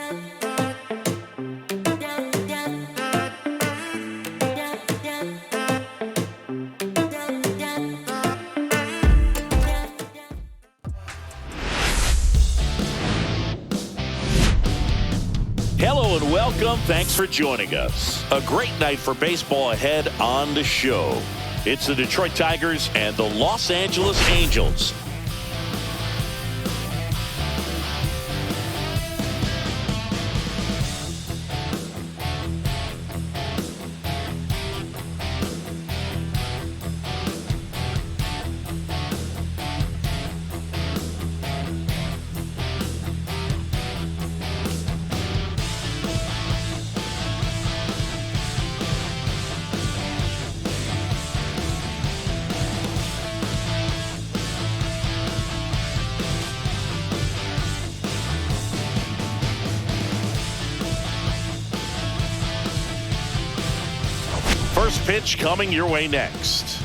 Hello and welcome. Thanks for joining us. A great night for baseball ahead on the show. It's the Detroit Tigers and the Los Angeles Angels. First pitch coming your way next.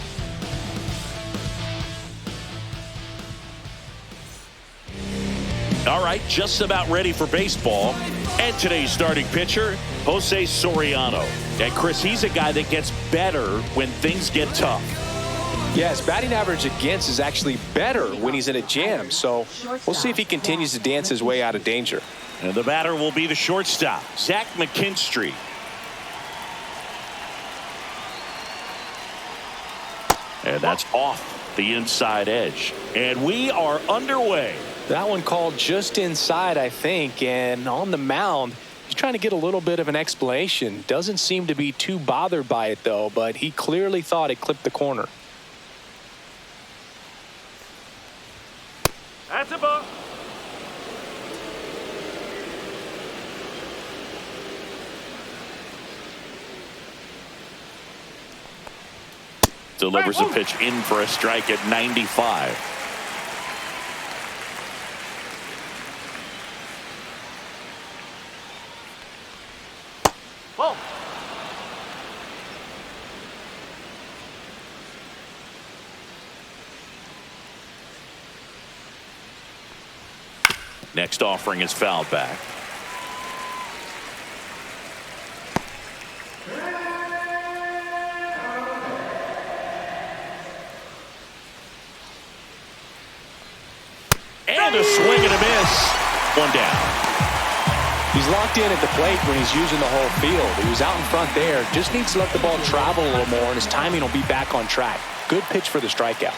All right, just about ready for baseball. And today's starting pitcher, Jose Soriano. And Chris, he's a guy that gets better when things get tough. Yes, batting average against is actually better when he's in a jam. So we'll see if he continues to dance his way out of danger. And the batter will be the shortstop, Zach McKinstry. And that's off the inside edge. And we are underway. That one called just inside, I think. And on the mound, he's trying to get a little bit of an explanation. Doesn't seem to be too bothered by it, though. But he clearly thought it clipped the corner. That's a ball. Delivers a pitch in for a strike at 95. Ball. Next offering is fouled back. And a swing and a miss. One down. He's locked in at the plate when he's using the whole field. He was out in front there. Just needs to let the ball travel a little more, and his timing will be back on track. Good pitch for the strikeout.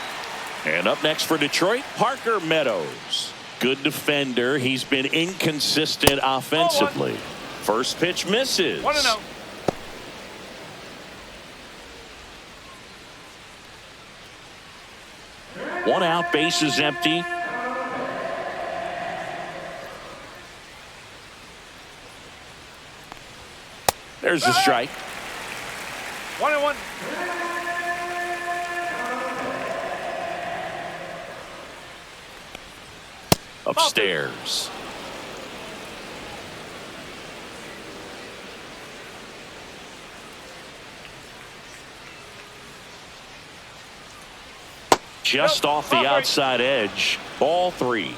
And up next for Detroit, Parker Meadows. Good defender. He's been inconsistent offensively. First pitch misses. 1-0. One out, bases empty. There's the strike. 1-1. Upstairs. Just off the outside edge. Ball 3.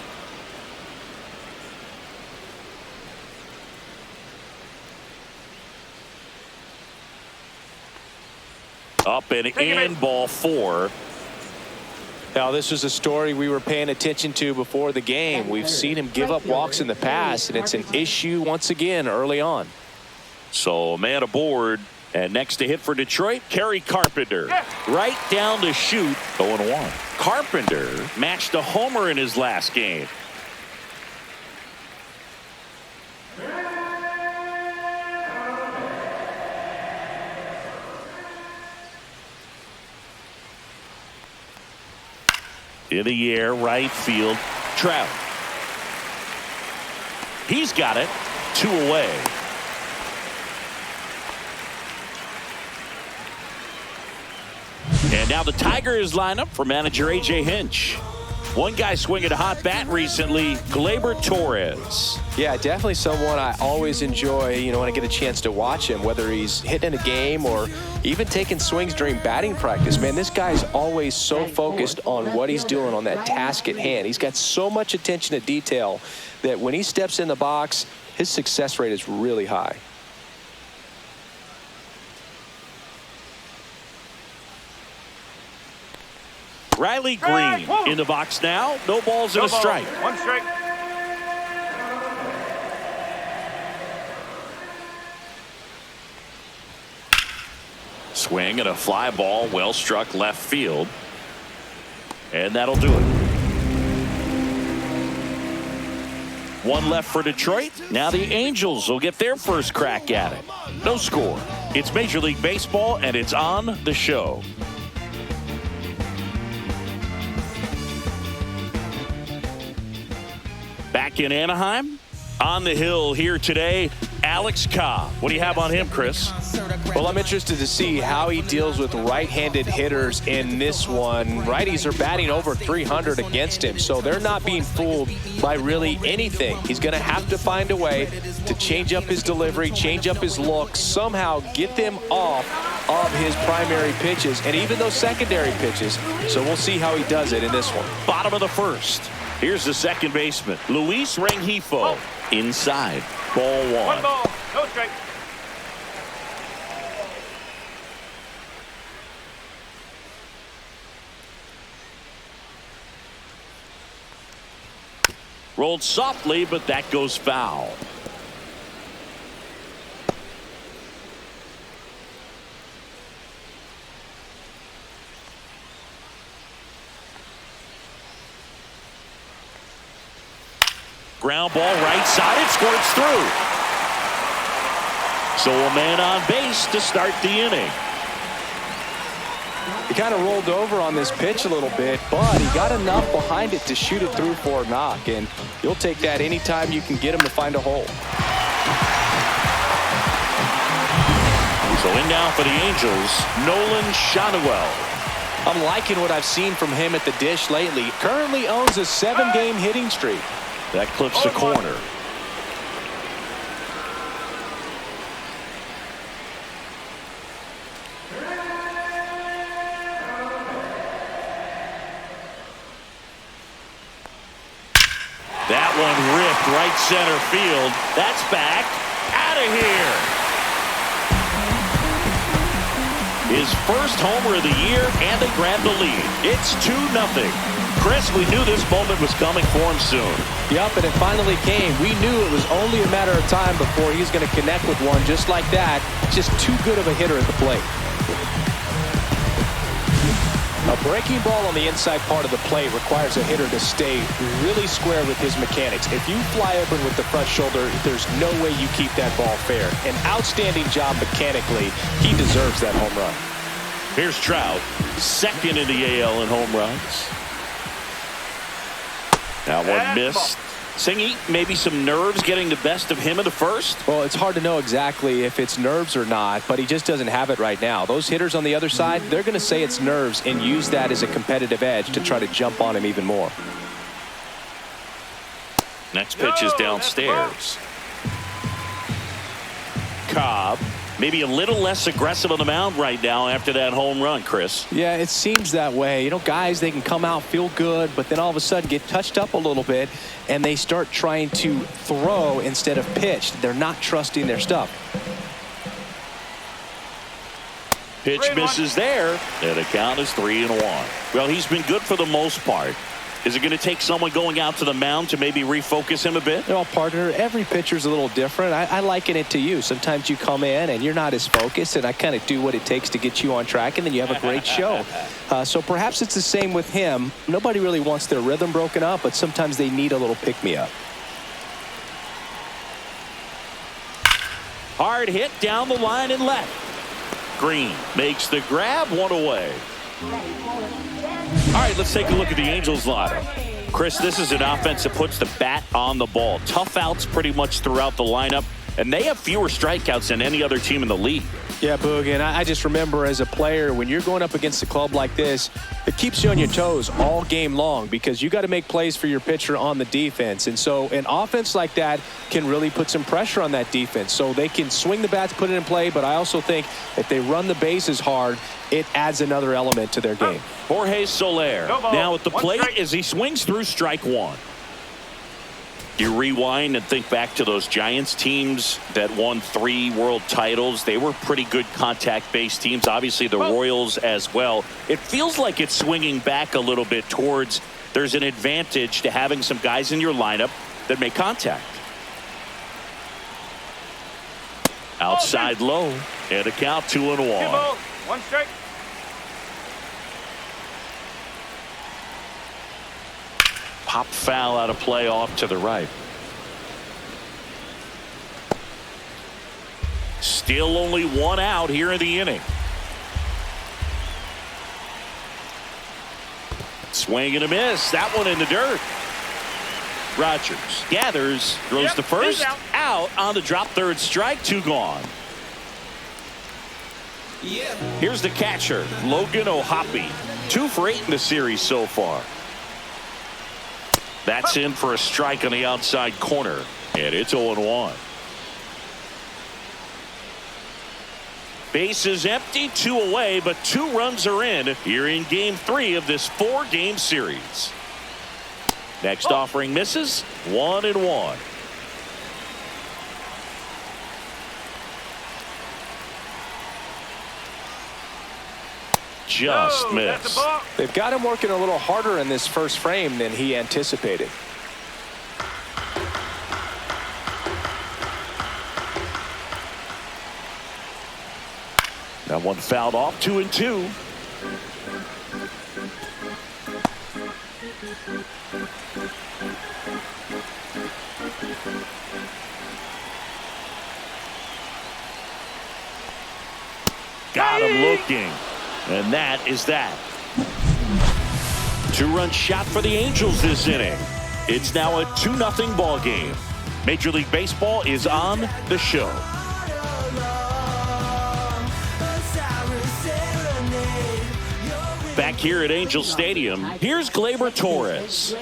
Up and in, ball 4. Now, this was a story we were paying attention to before the game. We've seen him give up walks in the past, and it's an issue once again early on. So a man aboard, and next to hit for Detroit, Kerry Carpenter. Right down to shoot, 0-1. Carpenter matched a homer in his last game. In the air, right field, Trout. He's got it. 2 away. And now the Tigers line up for manager A.J. Hinch. One guy swinging a hot bat recently, Gleyber Torres. Yeah, definitely someone I always enjoy, when I get a chance to watch him, whether he's hitting in a game or even taking swings during batting practice. Man, this guy's always so focused on what he's doing on that task at hand. He's got so much attention to detail that when he steps in the box, his success rate is really high. Riley Green in the box now. No balls and a strike. One strike. Swing and a fly ball, well struck left field. And that'll do it. One left for Detroit. Now the Angels will get their first crack at it. No score. It's Major League Baseball, and it's on the show. Back in Anaheim, on the hill here today, Alex Cobb. What do you have on him, Chris? Well, I'm interested to see how he deals with right-handed hitters in this one. Righties are batting over 300 against him, so they're not being fooled by really anything. He's going to have to find a way to change up his delivery, change up his look, somehow get them off of his primary pitches and even those secondary pitches. So we'll see how he does it in this one. Bottom of the first. Here's the second baseman, Luis Rengifo. Inside. Ball one. One ball. No strike. Rolled softly, but that goes foul. Ground ball right side. It squirts through. So a man on base to start the inning. He kind of rolled over on this pitch a little bit, but he got enough behind it to shoot it through for a knock, and you'll take that anytime you can get him to find a hole. So in now for the Angels, Nolan Schanuel. I'm liking what I've seen from him at the dish lately. Currently owns a 7-game hitting streak. That clips the corner. That one ripped right center field. That's back. Out of here. His first homer of the year, and they grab the lead. It's 2-0. Chris, we knew this moment was coming for him soon. Yup, and it finally came. We knew it was only a matter of time before he's going to connect with one just like that. Just too good of a hitter at the plate. A breaking ball on the inside part of the plate requires a hitter to stay really square with his mechanics. If you fly open with the front shoulder, there's no way you keep that ball fair. An outstanding job mechanically. He deserves that home run. Here's Trout, second in the AL in home runs. That one missed. Singy, maybe some nerves getting the best of him in the first? Well, it's hard to know exactly if it's nerves or not, but he just doesn't have it right now. Those hitters on the other side, they're going to say it's nerves and use that as a competitive edge to try to jump on him even more. Next pitch is downstairs. Cobb, maybe a little less aggressive on the mound right now after that home run, Chris. Yeah, it seems that way. Guys, they can come out, feel good, but then all of a sudden get touched up a little bit, and they start trying to throw instead of pitch. They're not trusting their stuff. Pitch misses there, and the count is 3-1. Well, he's been good for the most part. Is it going to take someone going out to the mound to maybe refocus him a bit? Well, partner, every pitcher's a little different. I liken it to you. Sometimes you come in and you're not as focused, and I kind of do what it takes to get you on track, and then you have a great show. So perhaps it's the same with him. Nobody really wants their rhythm broken up, but sometimes they need a little pick-me-up. Hard hit down the line and left. Green makes the grab, one away. All right, let's take a look at the Angels lineup. Chris, this is an offense that puts the bat on the ball. Tough outs pretty much throughout the lineup. and they have fewer strikeouts than any other team in the league. Yeah, Boog, and I just remember as a player, when you're going up against a club like this, it keeps you on your toes all game long because you got to make plays for your pitcher on the defense. And so an offense like that can really put some pressure on that defense. So they can swing the bats, put it in play, but I also think if they run the bases hard, it adds another element to their game. Jorge Soler now at the plate as he swings through strike one. You rewind and think back to those Giants teams that won 3 world titles. They were pretty good contact-based teams. Obviously, the Royals as well. It feels like it's swinging back a little bit towards there's an advantage to having some guys in your lineup that make contact. Outside low, and a count 2-1. 1 strike. Pop foul out of play off to the right. Still only 1 out here in the inning. Swing and a miss. That one in the dirt. Rogers gathers, throws the first, out on the drop, third strike, 2 gone. Here's the catcher, Logan O'Hoppe. 2 for 8 in the series so far. That's in for a strike on the outside corner, and it's 0-1. Base is empty, 2 away, but 2 runs are in here in game 3 of this 4-game series. Next offering misses, 1-1. Just missed. They've got him working a little harder in this first frame than he anticipated. That one fouled off, 2-2. Got him looking. And that is that. 2-run shot for the Angels this inning. It's now a 2-0 ball game. Major League Baseball is on the show. Back here at Angel Stadium, here's Gleyber Torres.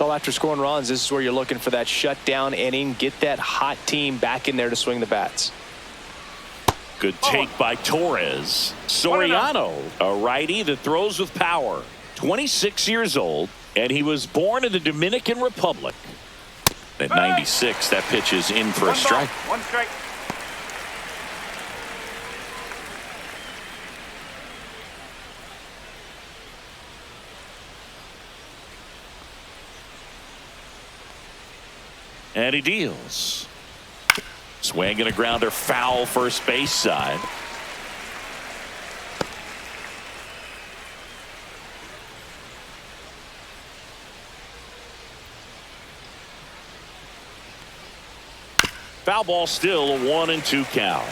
Well, after scoring runs, this is where you're looking for that shutdown inning. Get that hot team back in there to swing the bats. Good take by Torres. Soriano, a righty that throws with power. 26 years old, and he was born in the Dominican Republic. At 96, that pitch is in for a strike. 1 strike. And he deals. Swing and a grounder, foul first base side. Foul ball, still a 1-2 count.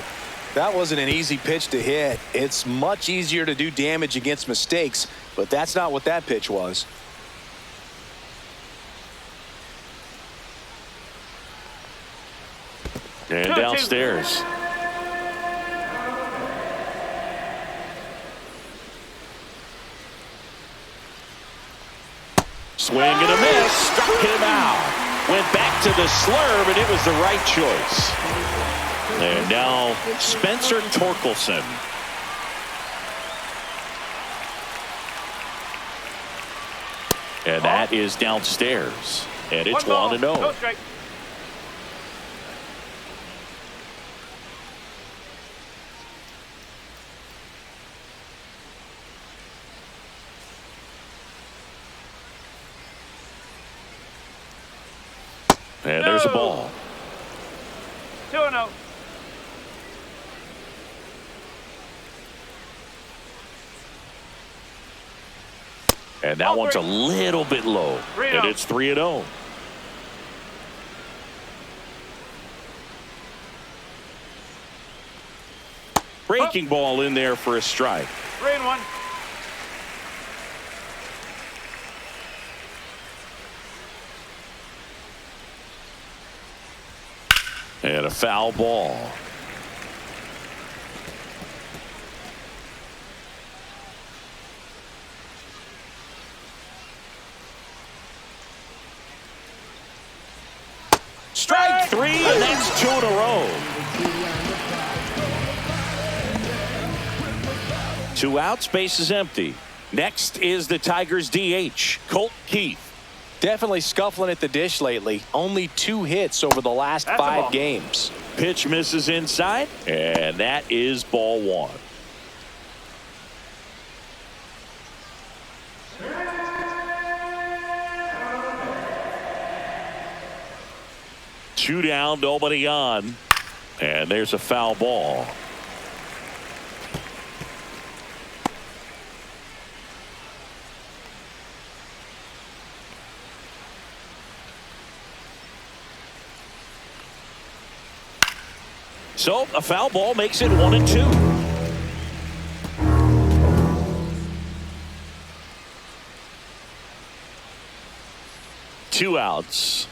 That wasn't an easy pitch to hit. It's much easier to do damage against mistakes, but that's not what that pitch was. And downstairs. Swing and a miss. Struck him out. Went back to the slurve, and it was the right choice. And now Spencer Torkelson. And that is downstairs. And it's 1-0. No strike. And there's a ball. 2-0. And that one's a little bit low. And it's 3-0. Breaking ball in there for a strike. 3-1. And a foul ball. Strike three, and that's 2 in a row. 2 outs, base is empty. Next is the Tigers DH, Colt Keith. Definitely scuffling at the dish lately. Only 2 hits over the last 5 games. Pitch misses inside, and that is ball 1. Two down, nobody on, and there's a foul ball. So a foul ball makes it 1-2. Two outs.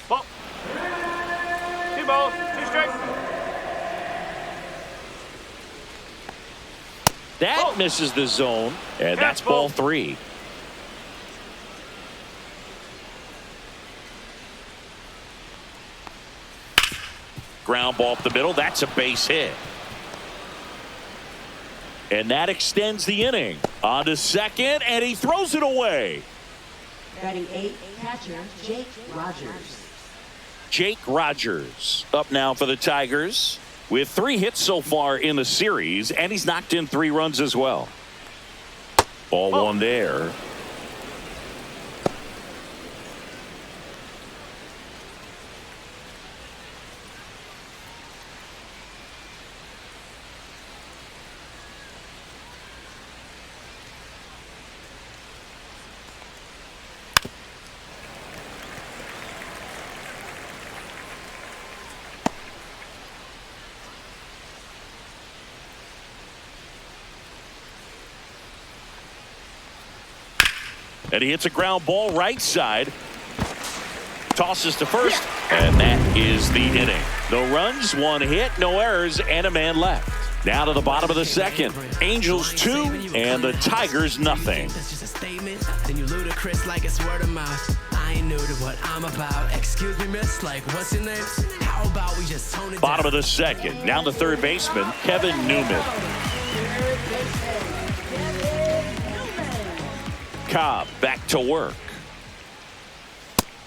Ball. 2 balls, 2 strikes. That misses the zone, and that's ball 3. Ground ball up the middle. That's a base hit. And that extends the inning. On to second, and he throws it away. Batting 8, catcher Jake Rogers. Jake Rogers up now for the Tigers with 3 hits so far in the series, and he's knocked in 3 runs as well. Ball 1 there. And he hits a ground ball right side. Tosses to first. And that is the inning. No runs, 1 hit, no errors, and a man left. Now to the bottom of the second. Angels 2 and the Tigers nothing. That's just a statement. Then you ludicrous like it's word of mouth. I ain't new to what I'm about. Excuse me, miss, like what's your name? How about we just tone it Bottom down? of the second. Now the third baseman, Kevin Newman. Cobb back to work.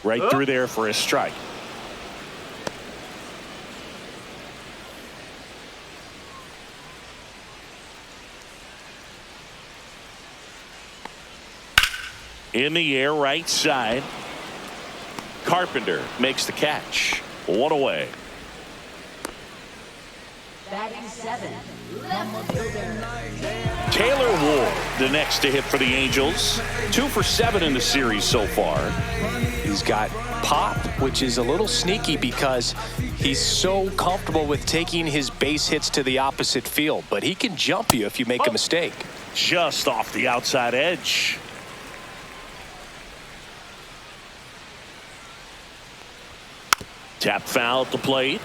Right through there for a strike. In the air, right side. Carpenter makes the catch. 1 away. Batting 7, left fielder Taylor Ward, the next to hit for the Angels. 2 for 7 in the series so far. He's got pop, which is a little sneaky because he's so comfortable with taking his base hits to the opposite field. But he can jump you if you make a mistake. Just off the outside edge. Tap foul at the plate.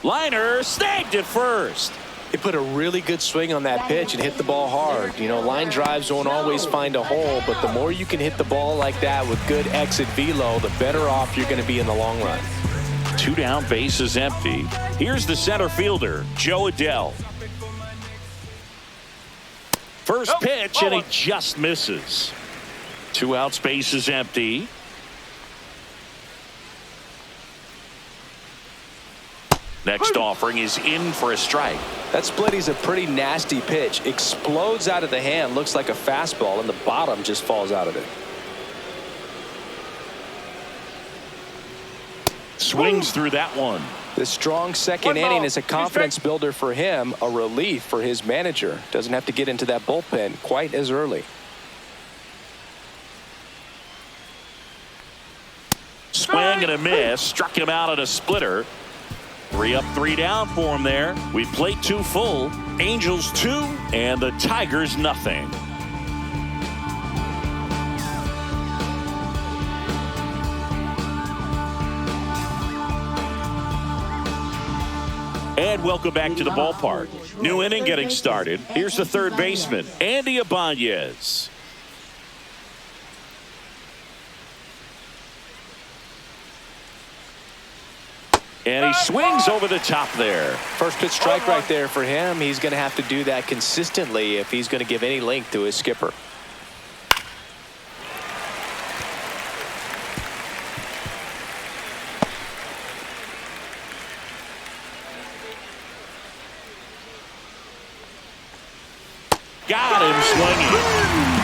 Liner snagged it first. He put a really good swing on that pitch and hit the ball hard. You know, line drives won't always find a hole, but the more you can hit the ball like that with good exit velo, the better off you're going to be in the long run. 2 down, base is empty. Here's the center fielder, Joe Adell. First pitch, and he just misses. 2 outs, base is empty. Next offering is in for a strike. That splitty's a pretty nasty pitch. Explodes out of the hand, looks like a fastball, and the bottom just falls out of it. Swings through that one. The strong second inning is a confidence builder for him, a relief for his manager. Doesn't have to get into that bullpen quite as early. Swing and a miss. Struck him out on a splitter. 3 up, 3 down for him there. We played 2 full. Angels 2 and the Tigers nothing. And welcome back to the ballpark. New inning getting started. Here's the third baseman, Andy Ibanez. And he swings over the top there. First pitch strike right there for him. He's going to have to do that consistently if he's going to give any length to his skipper. Got him swinging.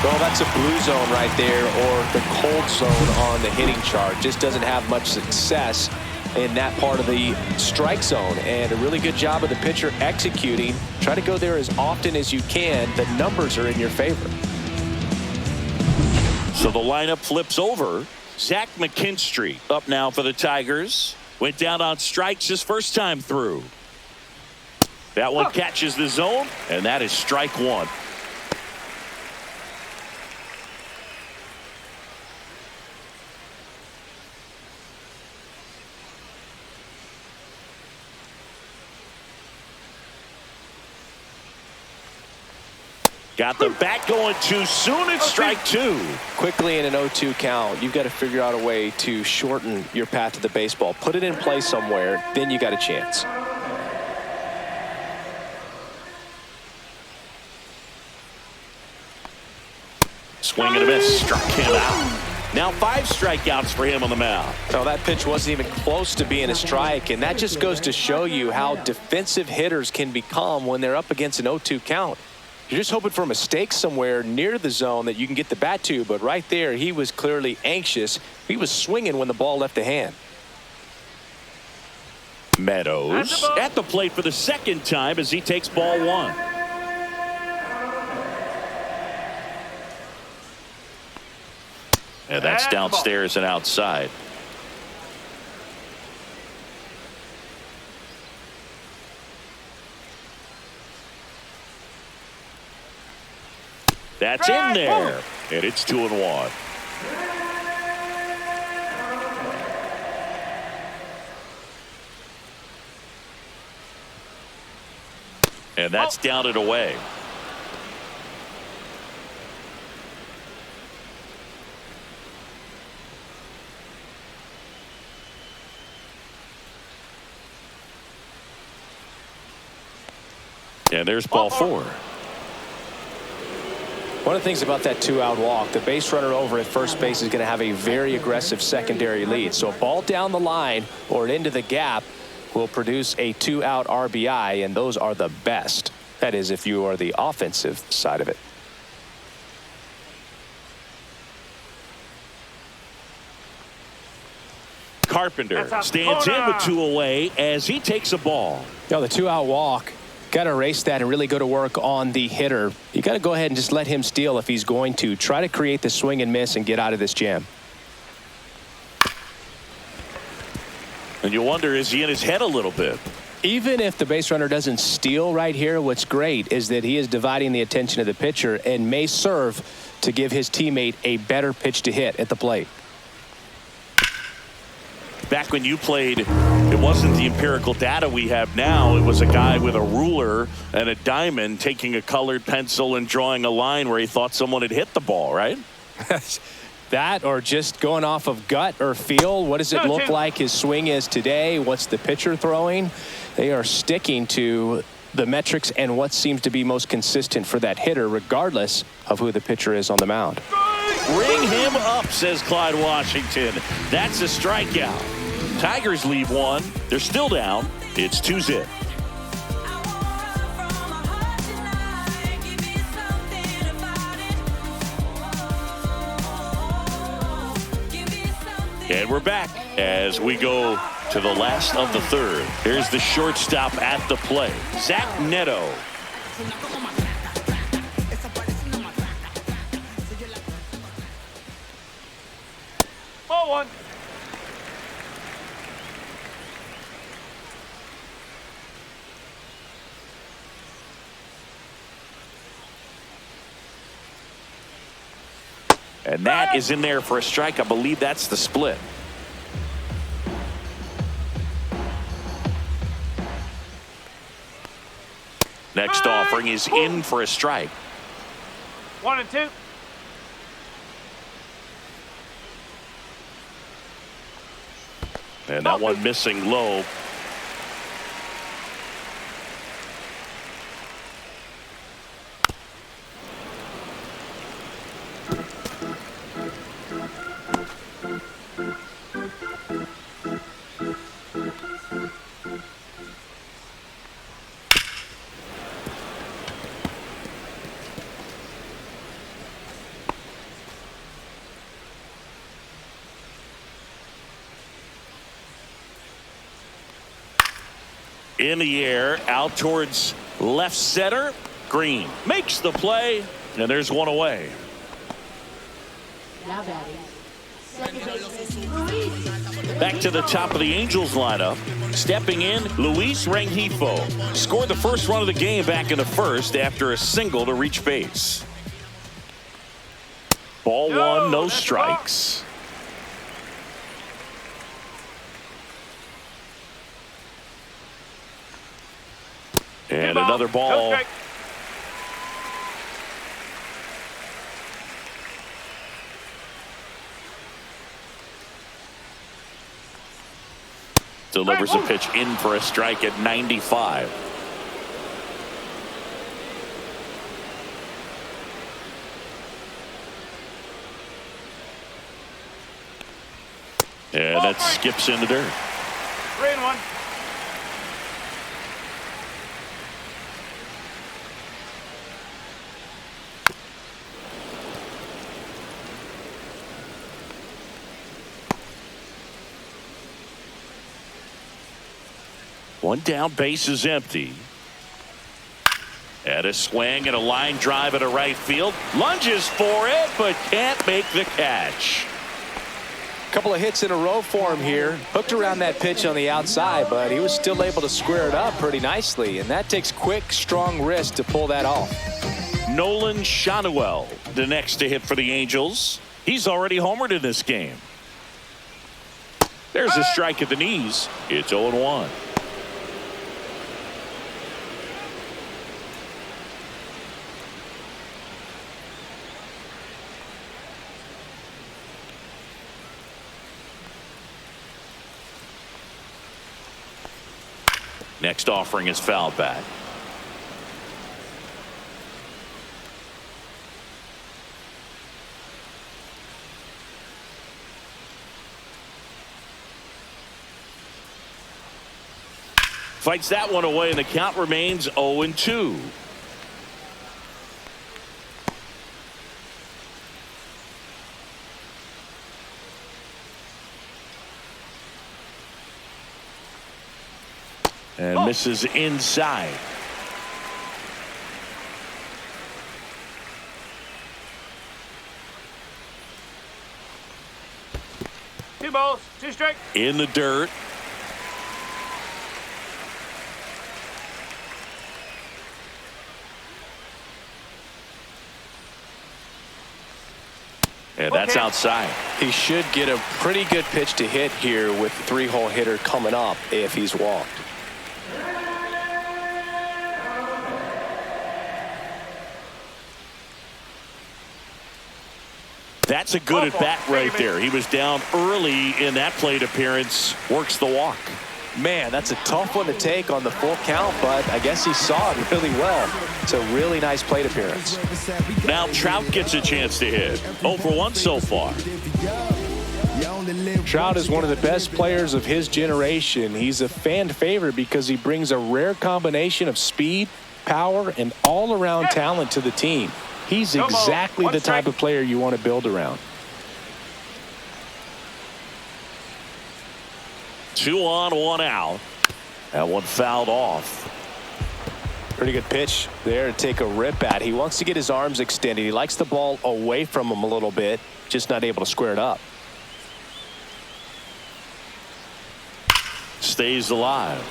Well, that's a blue zone right there, or the cold zone on the hitting chart. Just doesn't have much success in that part of the strike zone. And a really good job of the pitcher executing. Try to go there as often as you can. The numbers are in your favor. So the lineup flips over. Zach McKinstry up now for the Tigers. Went down on strikes his first time through. That one catches the zone, and that is strike 1. Got the bat going too soon. It's strike 2. Quickly in an 0-2 count, you've got to figure out a way to shorten your path to the baseball. Put it in play somewhere, then you got a chance. Swing and a miss. Struck him out. Now 5 strikeouts for him on the mound. No, that pitch wasn't even close to being a strike, and that just goes to show you how defensive hitters can become when they're up against an 0-2 count. You're just hoping for a mistake somewhere near the zone that you can get the bat to, but right there he was clearly anxious. He was swinging when the ball left the hand. Meadows at the plate for the second time as he takes ball 1. And that's downstairs and outside. That's in there. And it's 2-1. And that's down and away. And there's ball 4. One of the things about that 2-out walk, the base runner over at first base is going to have a very aggressive secondary lead. So a ball down the line or into the gap will produce a 2-out RBI, and those are the best. That is, if you are the offensive side of it. Carpenter stands in with 2 away as he takes a ball. The 2-out walk. Got to erase that and really go to work on the hitter. You got to go ahead and just let him steal if he's going to. Try to create the swing and miss and get out of this jam. And you wonder, is he in his head a little bit? Even if the base runner doesn't steal right here, what's great is that he is dividing the attention of the pitcher and may serve to give his teammate a better pitch to hit at the plate. Back when you played, it wasn't the empirical data we have now. It was a guy with a ruler and a diamond taking a colored pencil and drawing a line where he thought someone had hit the ball, right? That, or just going off of gut or feel. What does it look like his swing is today? What's the pitcher throwing? They are sticking to the metrics and what seems to be most consistent for that hitter, regardless of who the pitcher is on the mound. Ring him up, says Clyde Washington. That's a strikeout. Tigers leave 1. They're still down. It's 2-0. And we're back as we go to the last of the third. Here's the shortstop at the plate, Zach Neto. Ball 1. And that is in there for a strike. I believe that's the split. Next offering is in for a strike. 1 and 2. And that one missing low. In the air, out towards left center. Green makes the play, and there's one away. Now batting, second baseman Luis. Back to the top of the Angels lineup. Stepping in, Luis Rengifo scored the first run of the game back in the first after a single to reach base. Ball one, no strikes. And another ball. Delivers a pitch in for a strike at 95. And that skips in the dirt. 3 and 1. One down, base is empty. And a swing and a line drive at a right field. Lunges for it, but can't make the catch. Couple of hits in a row for him here. Hooked around that pitch on the outside, but he was still able to square it up pretty nicely. And that takes quick, strong wrist to pull that off. Nolan Shanuel, the next to hit for the Angels. He's already homered in this game. There's a strike at the knees. It's 0-1. Next offering is fouled back. Fights that one away, and the count remains 0-2. And misses inside. Two balls, 2 strikes. In the dirt. And that's outside. He should get a pretty good pitch to hit here with the 3-hole hitter coming up if he's walked. That's a good at bat right there. He was down early in that plate appearance. Works the walk. Man, that's a tough one to take on the full count, but I guess he saw it really well. It's a really nice plate appearance. Now Trout gets a chance to hit. 0-for-1 so far. Trout is one of the best players of his generation. He's a fan favorite because he brings a rare combination of speed, power, and all-around talent to the team. He's exactly the type of player you want to build around. 2 on, 1 out. That one fouled off. Pretty good pitch there to take a rip at. He wants to get his arms extended. He likes the ball away from him a little bit, just not able to square it up. Stays alive.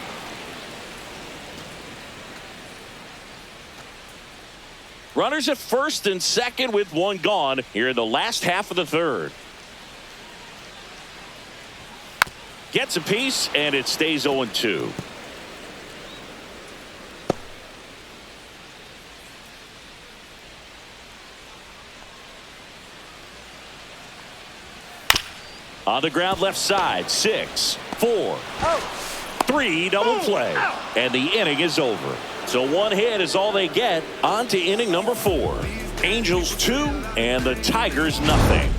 Runners at first and second with one gone here in the last half of the third. Gets a piece, and it stays 0-2. On the ground left side, 6, 4, 3, double play. And the inning is over. So one hit is all they get. On to inning number 4. Angels 2 and the Tigers nothing.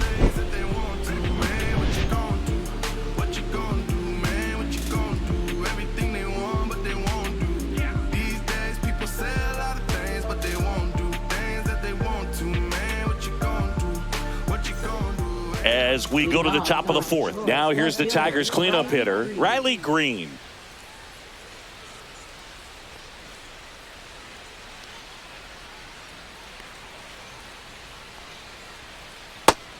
As we go to the top of the 4th. Now here's the Tigers cleanup hitter, Riley Green.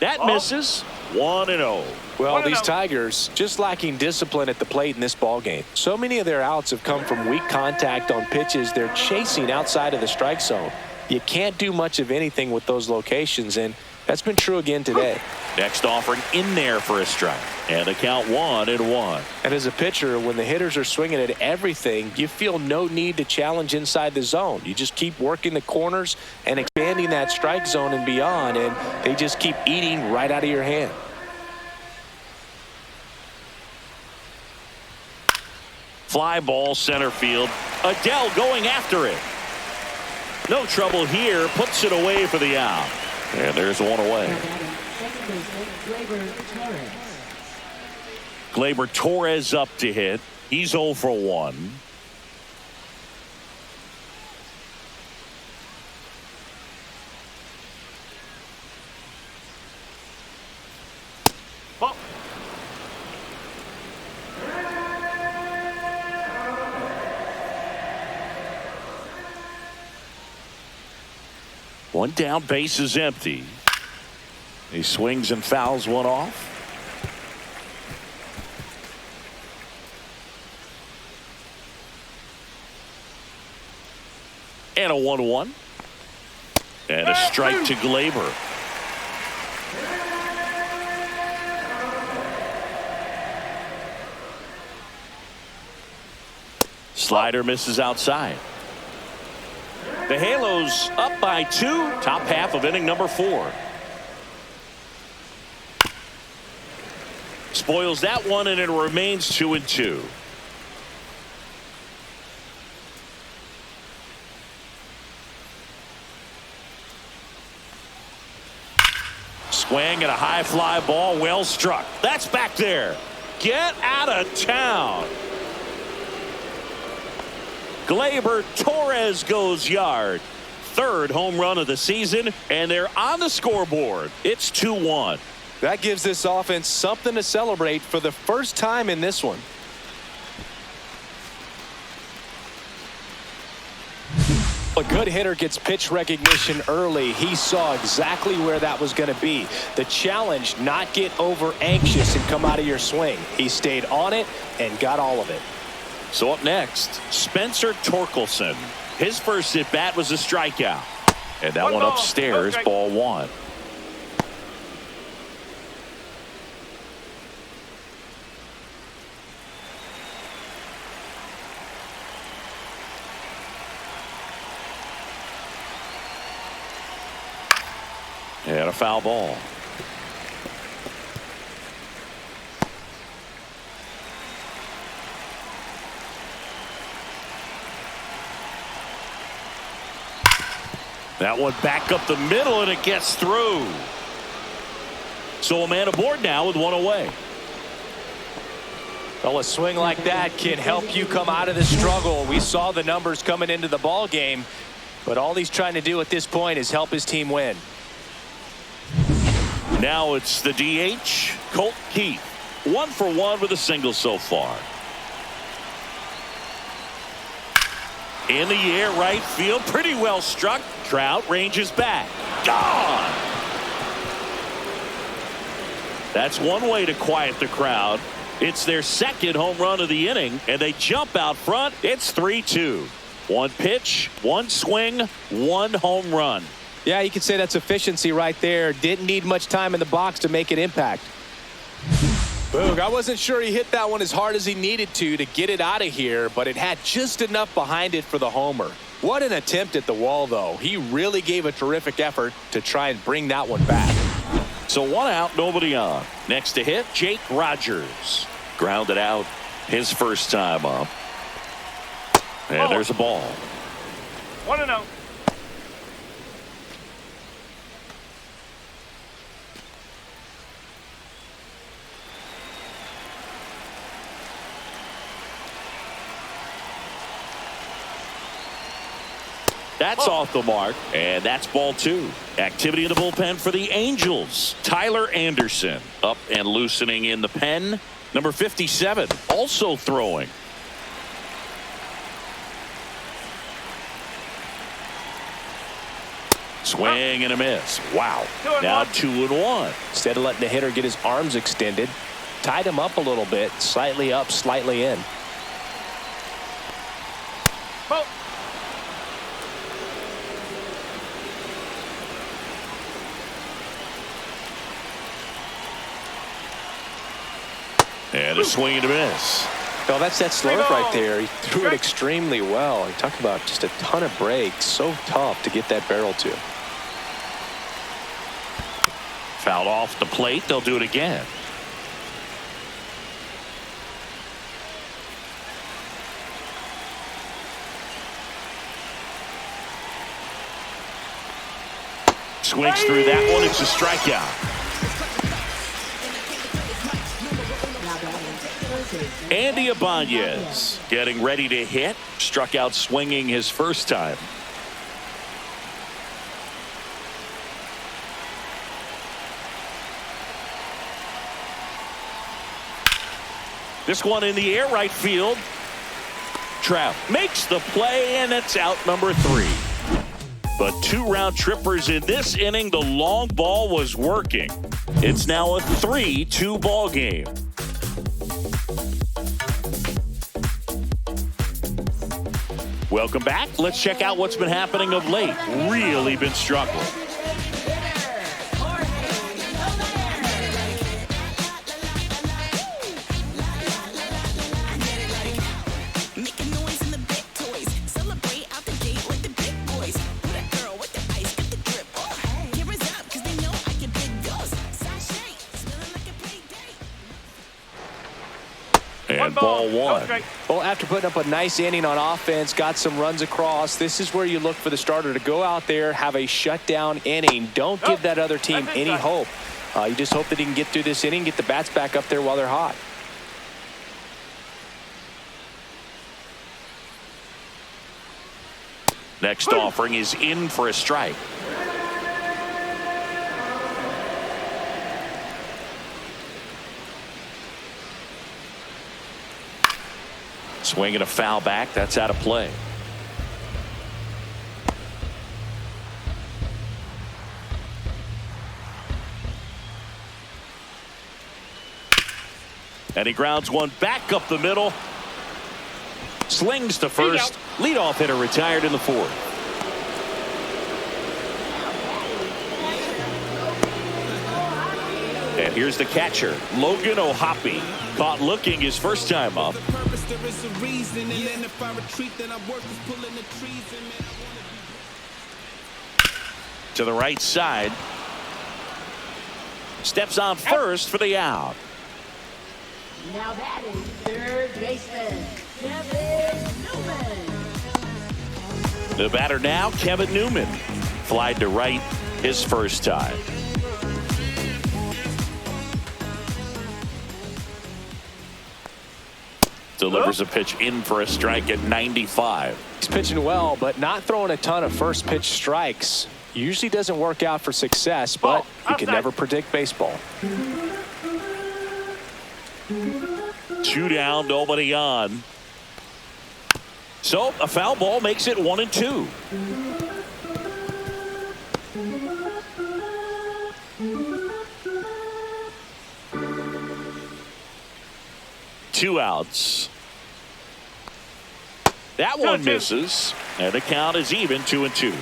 That misses. 1-0. Well, these Tigers just lacking discipline at the plate in this ball game. So many of their outs have come from weak contact on pitches they're chasing outside of the strike zone. You can't do much of anything with those locations, and that's been true again today. Next offering in there for a strike. And the count 1-1. And as a pitcher, when the hitters are swinging at everything, you feel no need to challenge inside the zone. You just keep working the corners and expanding that strike zone and beyond, and they just keep eating right out of your hand. Fly ball center field. Adele going after it. No trouble here. Puts it away for the out. And there's one away. Gleyber Torres up to hit. He's 0 for 1. Ball. One down, base is empty. He swings and fouls one off. And a 1-1. And a strike to Gleyber. Slider misses outside. The Halos up by 2. Top half of inning number 4. Spoils that one, and it remains 2-2. Swing and a high fly ball, well struck. That's back there. Get out of town. Gleyber Torres goes yard. 3rd home run of the season, and they're on the scoreboard. It's 2-1. That gives this offense something to celebrate for the first time in this one. A good hitter gets pitch recognition early. He saw exactly where that was going to be. The challenge, not get over anxious and come out of your swing. He stayed on it and got all of it. So up next, Spencer Torkelson. His first at bat was a strikeout. And that one upstairs, ball 1. And a foul ball. That one back up the middle, and it gets through. So a man aboard now with one away. Well, a swing like that can help you come out of the struggle. We saw the numbers coming into the ball game, but all he's trying to do at this point is help his team win. Now it's the DH, Colt Keith. 1 for 1 with a single so far. In the air, right field, pretty well struck. Trout ranges back. Gone! That's one way to quiet the crowd. It's their 2nd home run of the inning, and they jump out front. It's 3-2. One pitch, one swing, one home run. Yeah, you could say that's efficiency right there. Didn't need much time in the box to make an impact. Boog, I wasn't sure he hit that one as hard as he needed to get it out of here, but it had just enough behind it for the homer. What an attempt at the wall, though. He really gave a terrific effort to try and bring that one back. So 1 out, nobody on. Next to hit, Jake Rogers. Grounded out his first time up. And there's a ball. 1-0. That's off the mark, and that's ball 2. Activity in the bullpen for the Angels. Tyler Anderson up and loosening in the pen. Number 57 also throwing. Swing and a miss. Wow. Now 2-1. Instead of letting the hitter get his arms extended, tied him up a little bit, slightly up, slightly in. Ball. And a swing and a miss. Oh, that's that slurve right there. He threw it extremely well. He talked about just a ton of breaks. So tough to get that barrel to. Fouled off the plate. They'll do it again. Swings through that one. It's a strikeout. Andy Ibanez getting ready to hit. Struck out swinging his first time. This one in the air, right field. Trout makes the play, and it's out number 3. But 2 round trippers in this inning. The long ball was working. It's now a 3-2 ball game. Welcome back. Let's check out what's been happening of late. Really been struggling. And ball 1. Well, after putting up a nice inning on offense, got some runs across, this is where you look for the starter to go out there, have a shutdown inning. Don't give that other team any hope. You just hope that he can get through this inning, get the bats back up there while they're hot. Next offering is in for a strike. Swinging a foul back. That's out of play. And he grounds one back up the middle. Slings to first. Leadoff hitter retired in the 4th. And here's the catcher, Logan O'Hoppe. Caught looking his first time up. To the right side. Steps on first for the out. Now that is third baseman, Kevin Newman. The batter now, Kevin Newman. Flied to right his first time. Delivers a pitch in for a strike at 95. He's pitching well, but not throwing a ton of first pitch strikes. Usually doesn't work out for success, but you can never predict baseball. 2 down, nobody on. So a foul ball makes it 1-2. Two outs. That one misses, and the count is even 2-2.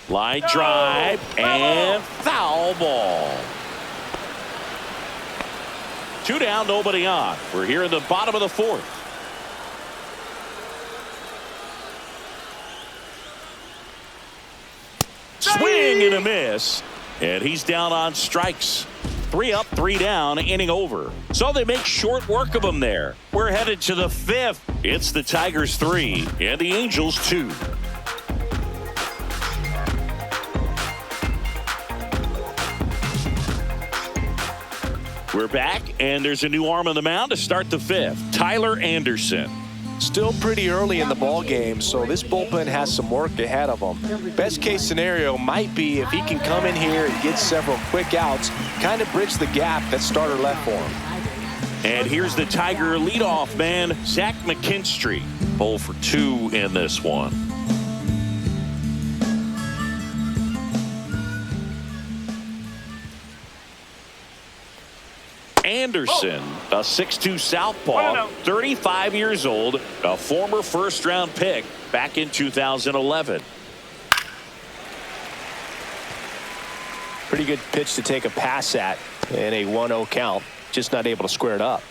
Line drive and foul ball. 2 down, nobody on. We're here in the bottom of the 4th. Swing and a miss, and he's down on strikes. 3 up, 3 down, inning over. So they make short work of him there. We're headed to the 5th. It's the Tigers 3 and the Angels 2. We're back, and there's a new arm on the mound to start the 5th. Tyler Anderson. Still pretty early in the ball game, so this bullpen has some work ahead of them. Best case scenario might be if he can come in here and get several quick outs, kind of bridge the gap that starter left for him. And here's the Tiger leadoff man, Zach McKinstry. 0 for 2 in this one. Anderson, a 6'2 southpaw, 35 years old, a former first-round pick back in 2011. Pretty good pitch to take a pass at in a 1-0 count. Just not able to square it up.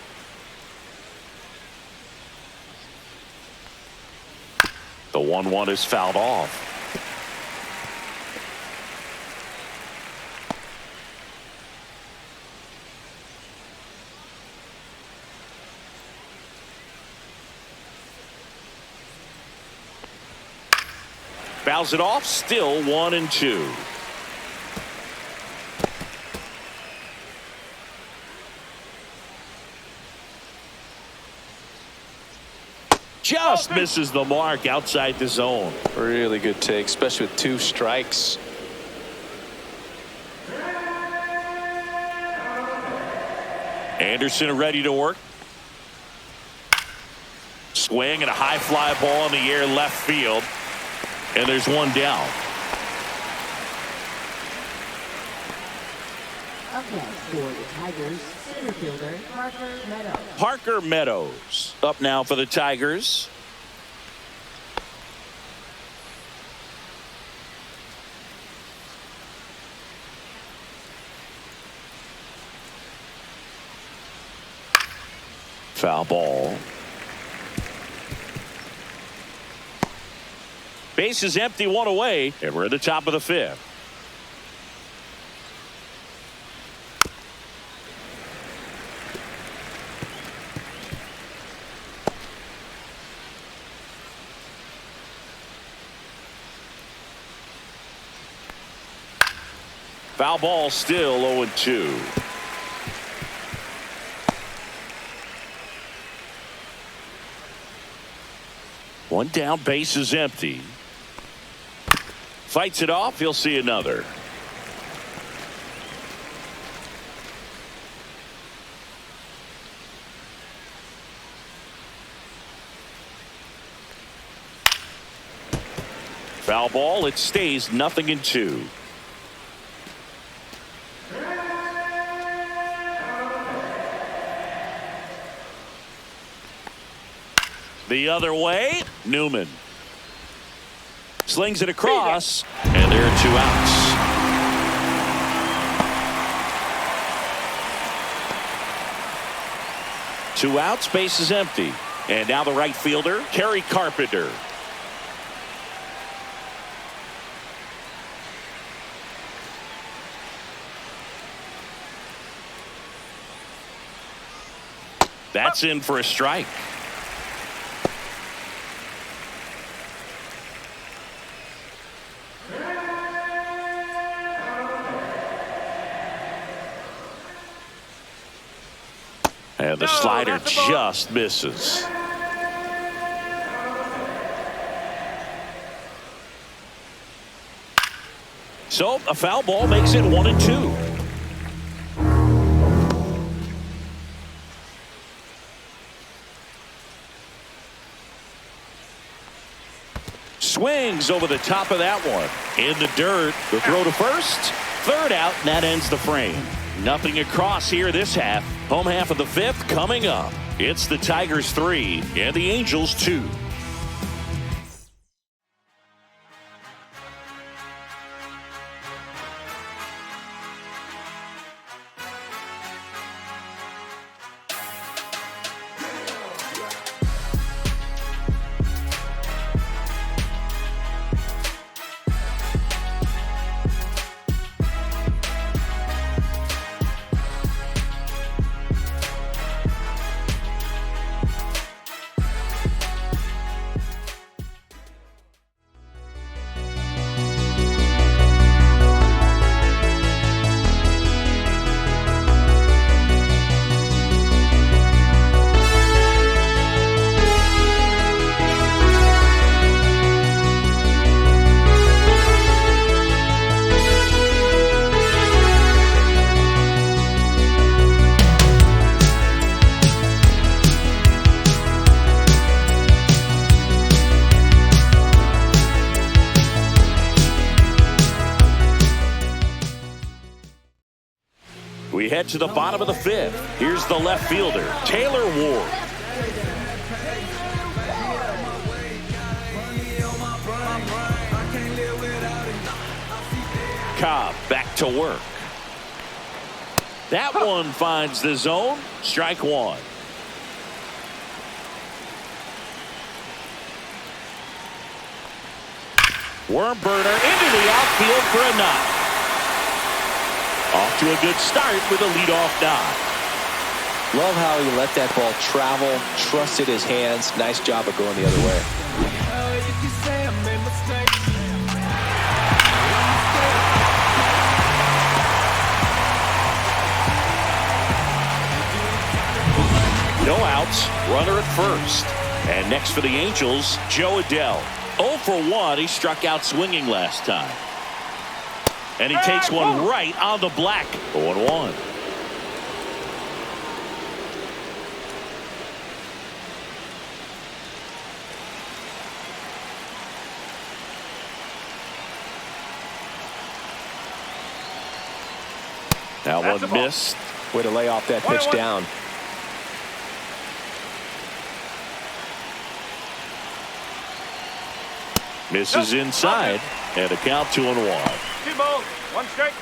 The 1-1 is fouled off. Fouls it off, still 1-2. Just misses the mark outside the zone. Really good take, especially with 2 strikes. Anderson ready to work. Swing and a high fly ball in the air left field. And there's 1 down. Up next for the Tigers, center fielder Parker Meadows. Parker Meadows up now for the Tigers. Foul ball. Base is empty, 1 away, and we're at the top of the 5th. Foul ball, still 0-2. One down, base is empty. Fights it off, he'll see another. Foul ball, it stays 0-2. The other way, Newman slings it across, and there are 2 outs. Two outs, base is empty. And now the right fielder, Kerry Carpenter. That's in for a strike. And the slider just misses. So a foul ball makes it 1-2. Swings over the top of that one. In the dirt. The throw to first. 3rd out, and that ends the frame. Nothing across here this half. Home half of the fifth coming up. It's the Tigers 3 and the Angels 2. We head to the bottom of the fifth. Here's the left fielder, Taylor Ward. Cobb back to work. That one finds the zone. Strike one. Worm burner into the outfield for a knock. Off to a good start with a leadoff knock. Love how he let that ball travel, trusted his hands. Nice job of going the other way. No outs, runner at first. And next for the Angels, Joe Adell. 0 for 1, he struck out swinging last time. And he takes one right on the black. 0-1. Now one missed. Way to lay off that pitch down. Misses inside. And a count 2-1. 2 balls, 1 strike.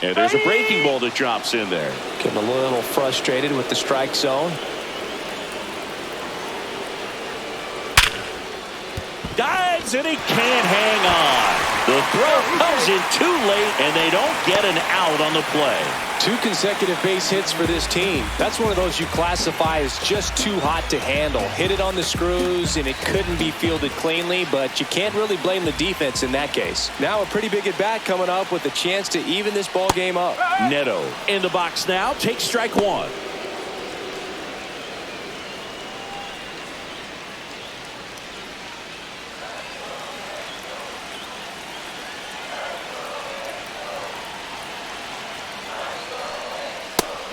And there's a breaking ball that drops in there. Getting a little frustrated with the strike zone. Dives and he can't hang on. The throw comes in too late and they don't get an out on the play. 2 consecutive base hits for this team. That's one of those you classify as just too hot to handle. Hit it on the screws and it couldn't be fielded cleanly, but you can't really blame the defense in that case. Now a pretty big at bat coming up with a chance to even this ball game up. Neto in the box now, takes strike one.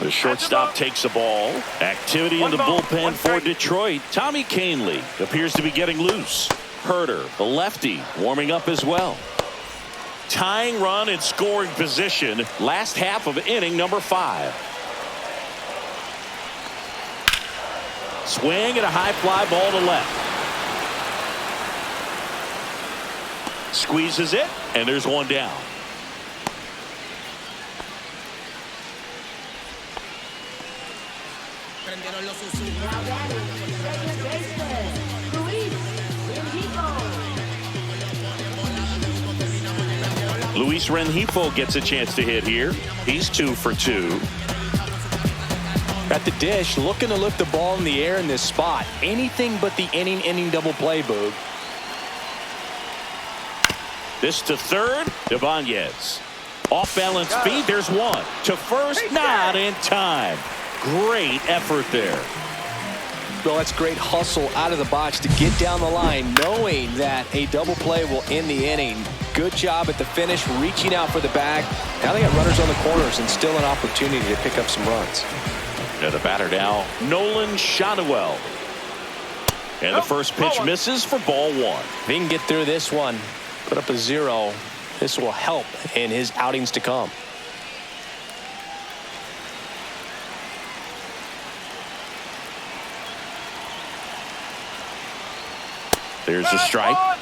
The shortstop takes the ball. Activity in the bullpen for Detroit. Tommy Kahnle appears to be getting loose. Herter, the lefty, warming up as well. Tying run in scoring position. Last half of inning number 5. Swing and a high fly ball to left. Squeezes it, and there's one down. Luis Rengifo gets a chance to hit here. He's 2 for 2. At the dish, looking to lift the ball in the air in this spot. Anything but the inning double play, Boog. This to third, Ibanez. Off balance feed, there's one. To first, not in time. Great effort there. Well, that's great hustle out of the box to get down the line, knowing that a double play will end the inning. Good job at the finish, reaching out for the bag. Now they got runners on the corners and still an opportunity to pick up some runs. And the batter now, Nolan Shotwell. And the first pitch misses for ball 1. If he can get through this one, put up a 0, this will help in his outings to come. There's a strike.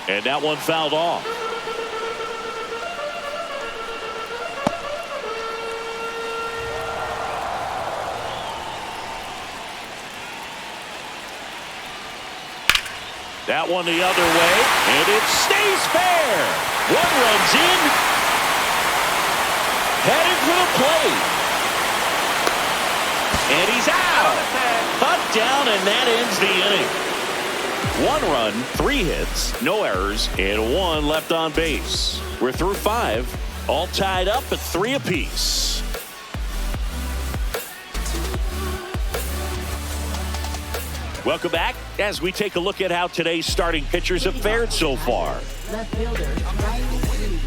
And that one fouled off. That one the other way, and it stays fair. One runs in, headed for the plate. And he's out. Cut down, and that ends the inning. 1 run, 3 hits, no errors, and 1 left on base. We're through 5, all tied up at 3 apiece. Welcome back as we take a look at how today's starting pitchers have fared so far. Left fielder, Ryan Reed.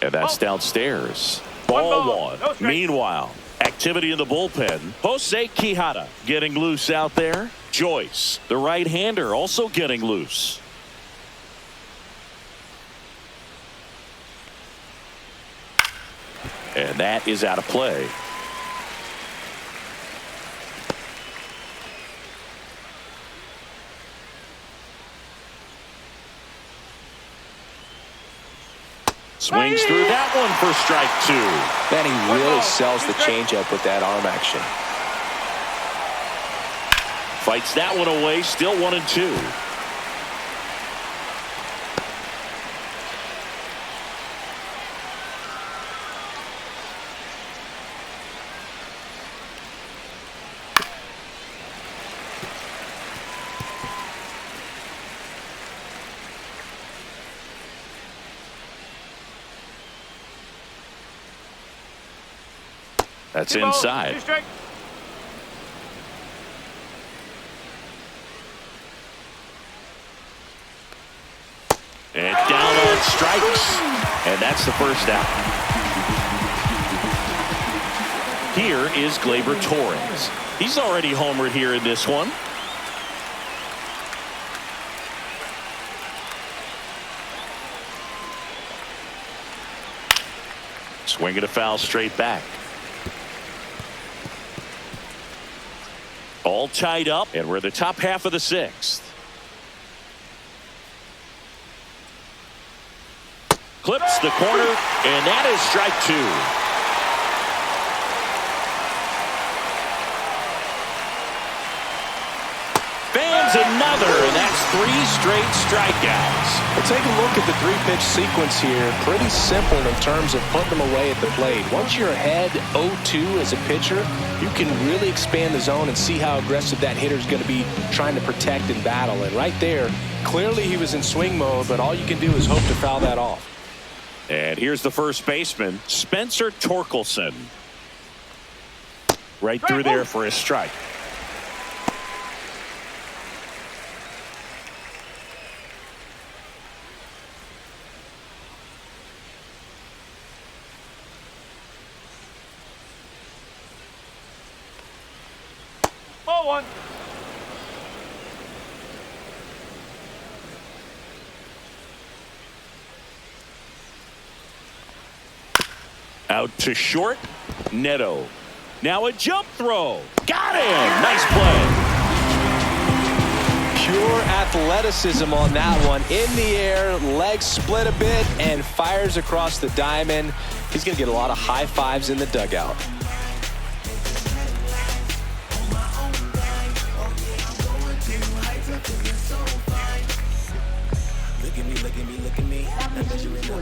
And that's downstairs. Ball 1. Meanwhile, activity in the bullpen. Jose Quijada getting loose out there. Joyce, the right-hander, also getting loose. And that is out of play. Swings through that one for strike 2. Man, he really sells the changeup with that arm action. Fights that one away, still 1-2. That's inside. And down on strikes. And that's the first out. Here is Gleyber Torres. He's already homered here in this one. Swinging a foul straight back. All tied up, and we're the top half of the 6th. Clips the corner, and that is strike 2. Fans another, and that's 3 straight strikeouts. Well, take a look at the 3-pitch sequence here. Pretty simple in terms of putting them away at the plate. Once you're ahead 0-2 as a pitcher, you can really expand the zone and see how aggressive that hitter is going to be trying to protect and battle. And right there, clearly he was in swing mode, but all you can do is hope to foul that off. And here's the first baseman, Spencer Torkelson. Right through there for a strike. Ball 1. Out to short, Neto. Now a jump throw. Got him. Nice play. Pure athleticism on that one. In the air, legs split a bit, and fires across the diamond. He's going to get a lot of high fives in the dugout.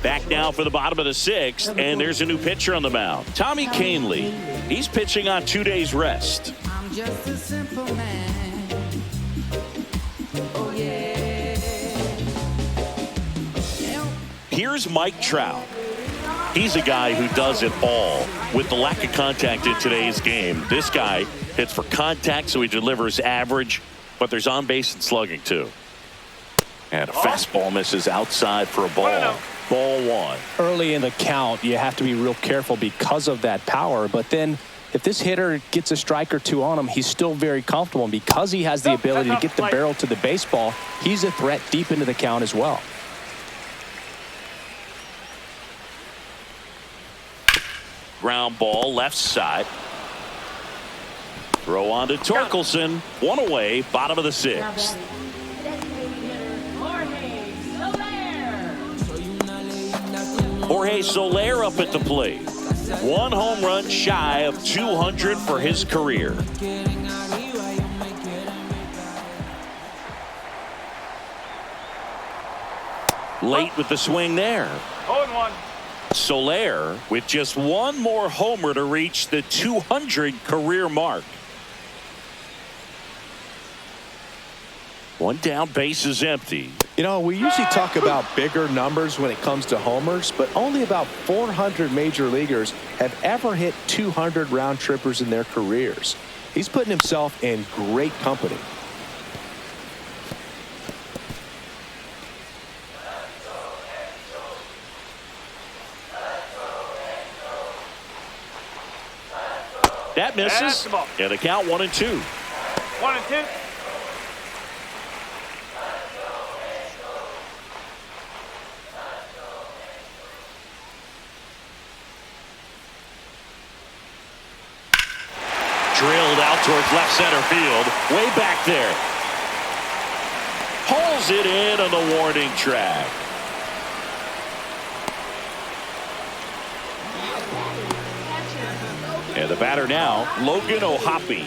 Back now for the bottom of the 6th, and there's a new pitcher on the mound. Tommy Canley. He's pitching on 2 days rest. just a simple man. Oh yeah. Here's Mike Trout. He's a guy who does it all. With the lack of contact in today's game, this guy hits for contact, so he delivers average, but there's on base and slugging too. And a fastball misses outside for a ball. Ball one. Early in the count, you have to be real careful because of that power. But then if this hitter gets a strike or two on him, he's still very comfortable. And because he has the ability to get the barrel to the baseball, he's a threat deep into the count as well. Ground ball left side. Throw on to Torkelson. One away, bottom of the sixth. Jorge Soler up at the plate. One home run shy of 200 for his career. Late with the swing there. 0-1. Soler with just one more homer to reach the 200 career mark. One down, base is empty. You know, we usually talk about bigger numbers when it comes to homers, but only about 400 major leaguers have ever hit 200 round trippers in their careers. He's putting himself in great company. That misses. And the count 1-2. 1-2. Drilled out towards left center field. Way back there. Hauls it in on the warning track. And the batter now, Logan O'Hoppe.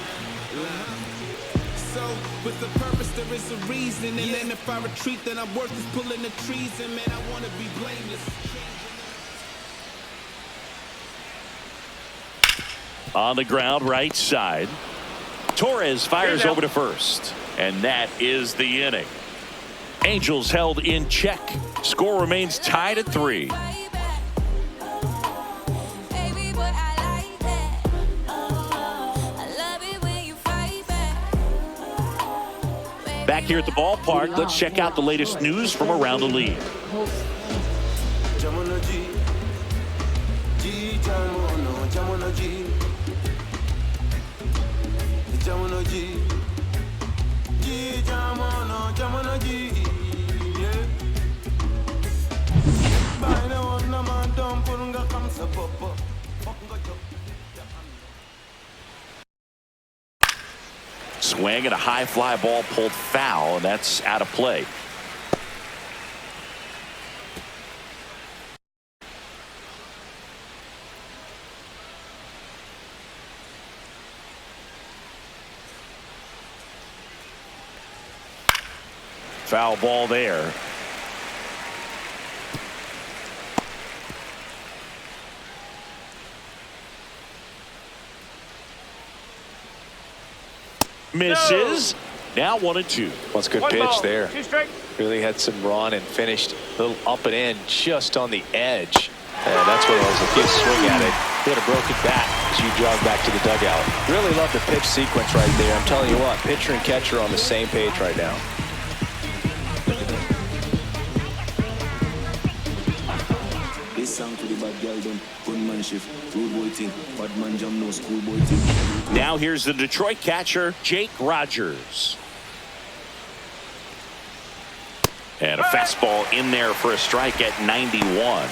So with the purpose there is a reason, and then if I retreat then I'm worth is pulling the trees, and man I want to be blameless. On the ground right side. Torres fires over to first, and that is the inning. Angels held in check. Score remains tied at 3. Back here at the ballpark, let's check out the latest news from around the league. Swing and a high fly ball pulled foul, and that's out of play. Foul ball there. Misses. Now 1-2. Well, it's a good pitch there. Really had some run and finished a little up and in just on the edge. And that's what it was. A good swing at it. Hit a broken bat as you jog back to the dugout. Really love the pitch sequence right there. I'm telling you what, pitcher and catcher are on the same page right now. Now here's the Detroit catcher, Jake Rogers. And a fastball in there for a strike at 91.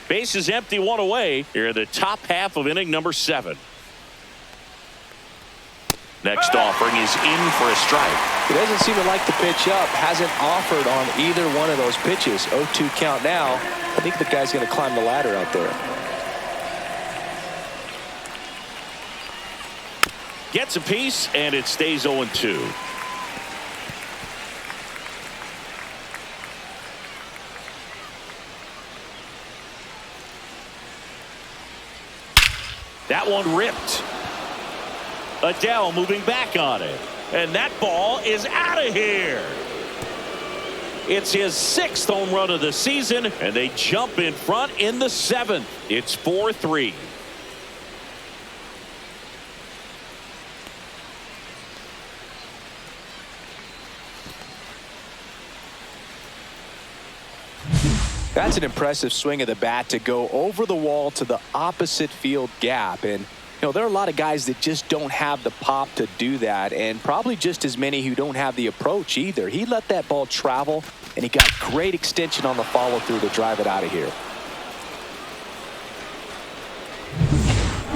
Base is empty, one away. Here in the top half of inning number 7. Next offering is in for a strike. He doesn't seem to like the pitch up. Hasn't offered on either one of those pitches. 0-2 count now. I think the guy's going to climb the ladder out there. Gets a piece, and it stays 0-2. That one ripped. Adele moving back on it. And that ball is out of here. It's his 6th home run of the season, and they jump in front in the 7th. It's 4-3. That's an impressive swing of the bat to go over the wall to the opposite field gap. And you know, there are a lot of guys that just don't have the pop to do that, and probably just as many who don't have the approach either. He let that ball travel, and he got great extension on the follow through to drive it out of here.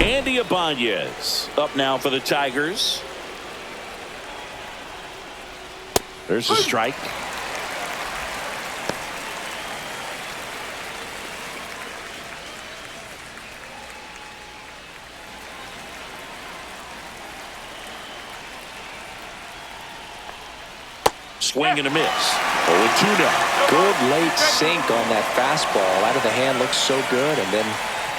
Andy Ibanez up now for the Tigers. There's a strike. Swing and a miss. 0-2 now. Good late sink on that fastball. Out of the hand, looks so good, and then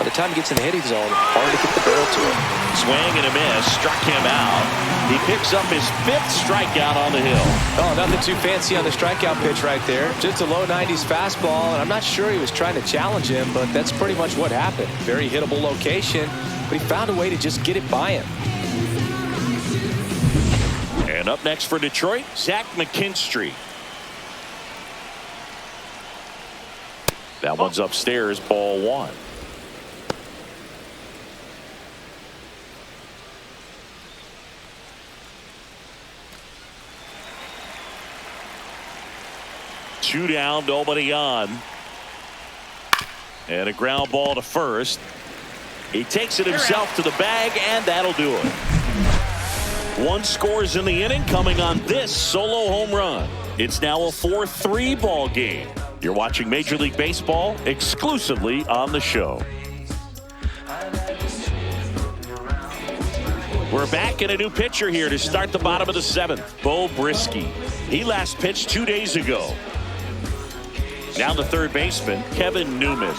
by the time he gets in the hitting zone, hard to get the barrel to it. Swing and a miss. Struck him out. He picks up his 5th strikeout on the hill. Oh, nothing too fancy on the strikeout pitch right there. Just a low 90s fastball, and I'm not sure he was trying to challenge him, but that's pretty much what happened. Very hittable location, but he found a way to just get it by him. And up next for Detroit, Zach McKinstry. That one's upstairs, ball 1. Two down, nobody on. And a ground ball to first. He takes it himself to the bag, and that'll do it. 1 scores in the inning, coming on this solo home run. It's now a 4-3 ball game. You're watching Major League Baseball exclusively on the show. We're back in a new pitcher here to start the bottom of the 7th. Bo Brisky. He last pitched 2 days ago. Now the third baseman, Kevin Newman.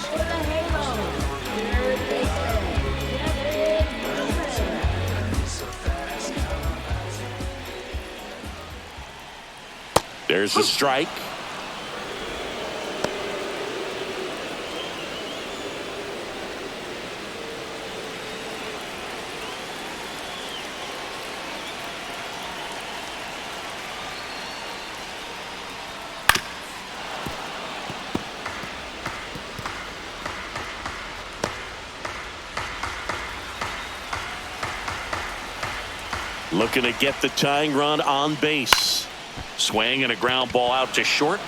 There's a strike. Looking to get the tying run on base. Swing and a ground ball out to short.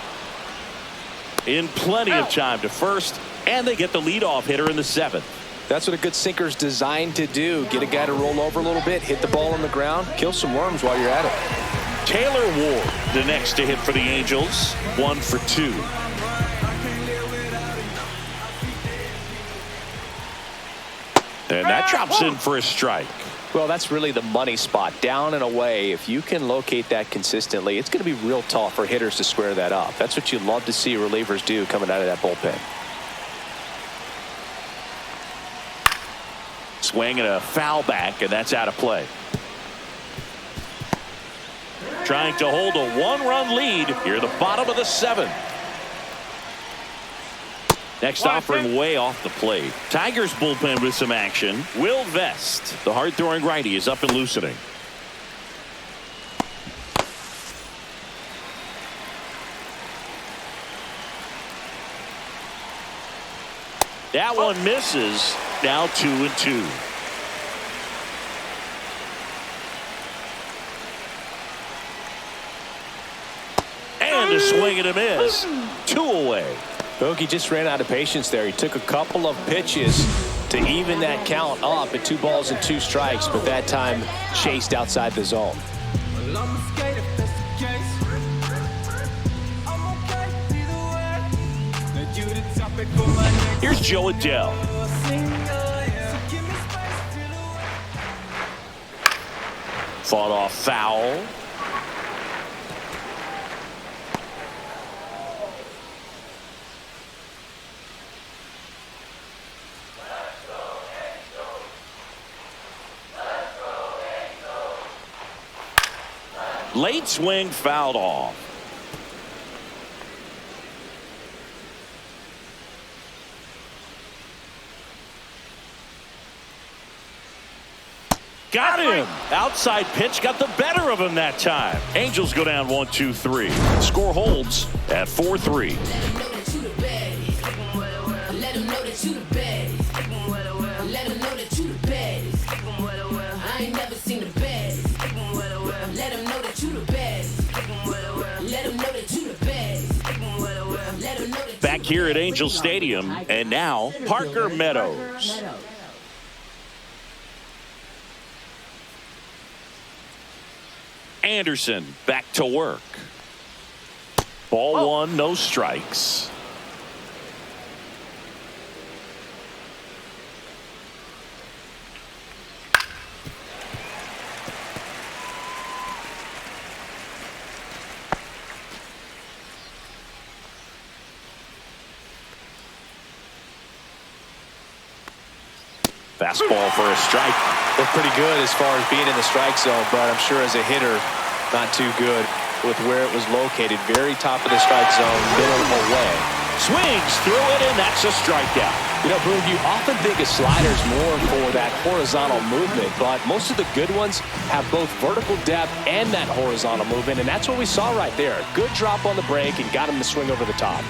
In plenty of time to first, and they get the leadoff hitter in the 7th. That's what a good sinker's designed to do. Get a guy to roll over a little bit, hit the ball on the ground, kill some worms while you're at it. Taylor Ward, the next to hit for the Angels. 1 for 2. And that drops in for a strike. Well, that's really the money spot, down and away. If you can locate that consistently, it's going to be real tough for hitters to square that up. That's what you love to see relievers do coming out of that bullpen. Swing and a foul back, and that's out of play. Trying to hold a 1-run lead here at the bottom of the 7th. Next offering way off the plate. Tigers bullpen with some action. Will Vest, the hard-throwing righty, is up and loosening. That one misses. Now 2-2. And a swing and a miss. 2 away. Bogey just ran out of patience there. He took a couple of pitches to even that count up at 2 balls and 2 strikes, but that time chased outside the zone. Here's Joe Adele. Fought off foul. Late swing fouled off. Got him. Outside pitch got the better of him that time. Angels go down 1-2-3. Score holds at 4-3. Let them know that you the best. Let them know that you the best. I ain't never seen the best. Let them know that you the best. Let them know that you the best. Let them know that. Back here at Angel Stadium, and now Parker Meadows. Anderson back to work. Ball one, no strikes. Fastball for a strike. Looked pretty good as far as being in the strike zone, but I'm sure as a hitter, not too good with where it was located. Very top of the strike zone, middle away. Swings through it, and that's a strikeout. You know, Boog, you often think of sliders more for that horizontal movement, but most of the good ones have both vertical depth and that horizontal movement, and that's what we saw right there. Good drop on the break and got him to swing over the top.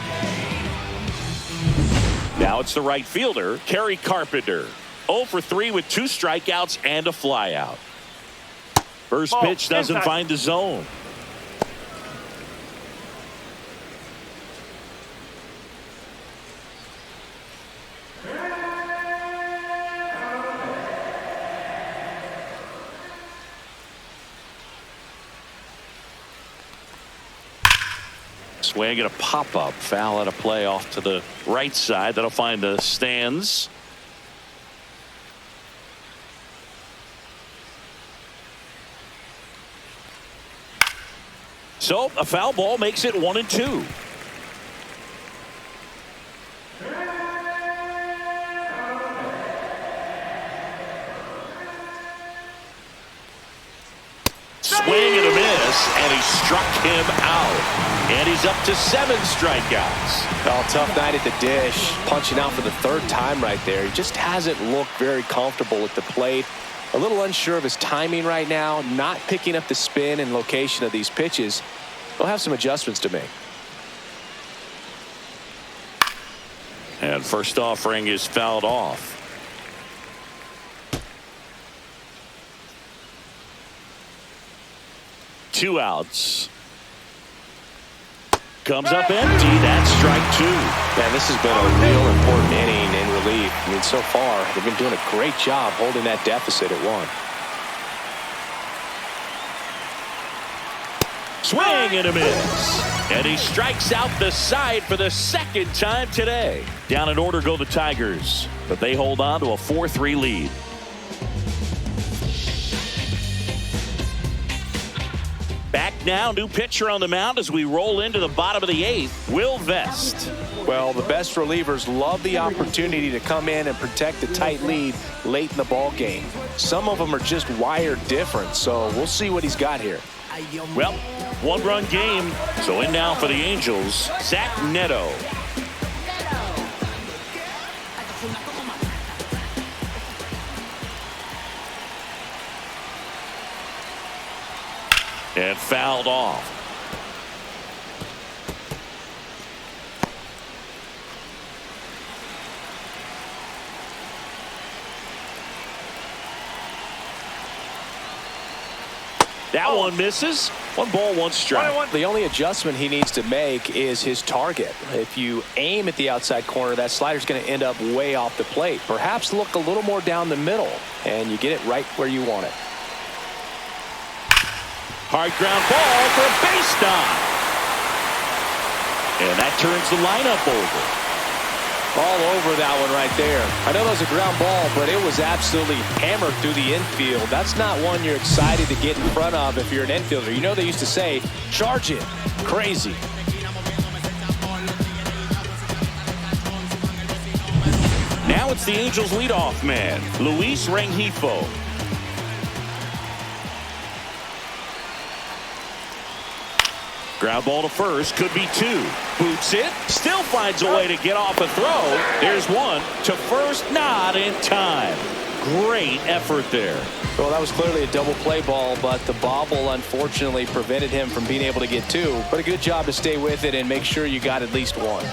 Now it's the right fielder, Kerry Carpenter. 0 for 3 with 2 strikeouts and a flyout. First pitch doesn't find the zone. Swing and a pop-up. Foul at a play off to the right side. That'll find the stands. So a foul ball makes it 1-2. Swing and a miss, and he struck him out. And he's up to 7 strikeouts. Well, tough night at the dish, punching out for the 3rd time right there. He just hasn't looked very comfortable at the plate. A little unsure of his timing right now, not picking up the spin and location of these pitches. He'll have some adjustments to make. And first offering is fouled off. Two outs. Comes up empty. That's strike 2. Man, this has been a real important inning in relief. I mean, so far, they've been doing a great job holding that deficit at 1. Swing and a miss. And he strikes out the side for the 2nd time today. Down in order go the Tigers, but they hold on to a 4-3 lead. Back now, new pitcher on the mound as we roll into the bottom of the 8th, Will Vest. Well, the best relievers love the opportunity to come in and protect a tight lead late in the ball game. Some of them are just wired different, so we'll see what he's got here. Well, 1-run game. So in now for the Angels, Zach Neto. And fouled off. That one misses. 1 ball, 1 strike. The only adjustment he needs to make is his target. If you aim at the outside corner, that slider's going to end up way off the plate. Perhaps look a little more down the middle, and you get it right where you want it. Hard ground ball for a base stop. And that turns the lineup over. All over that one right there. I know that was a ground ball, but it was absolutely hammered through the infield. That's not one you're excited to get in front of if you're an infielder. You know they used to say, charge it. Crazy. Now it's the Angels leadoff man, Luis Rengifo. Ground ball to first, could be two. Boots it, still finds a way to get off a throw. There's one to first, not in time. Great effort there. Well, that was clearly a double play ball, but the bobble unfortunately prevented him from being able to get two. But a good job to stay with it and make sure you got at least one.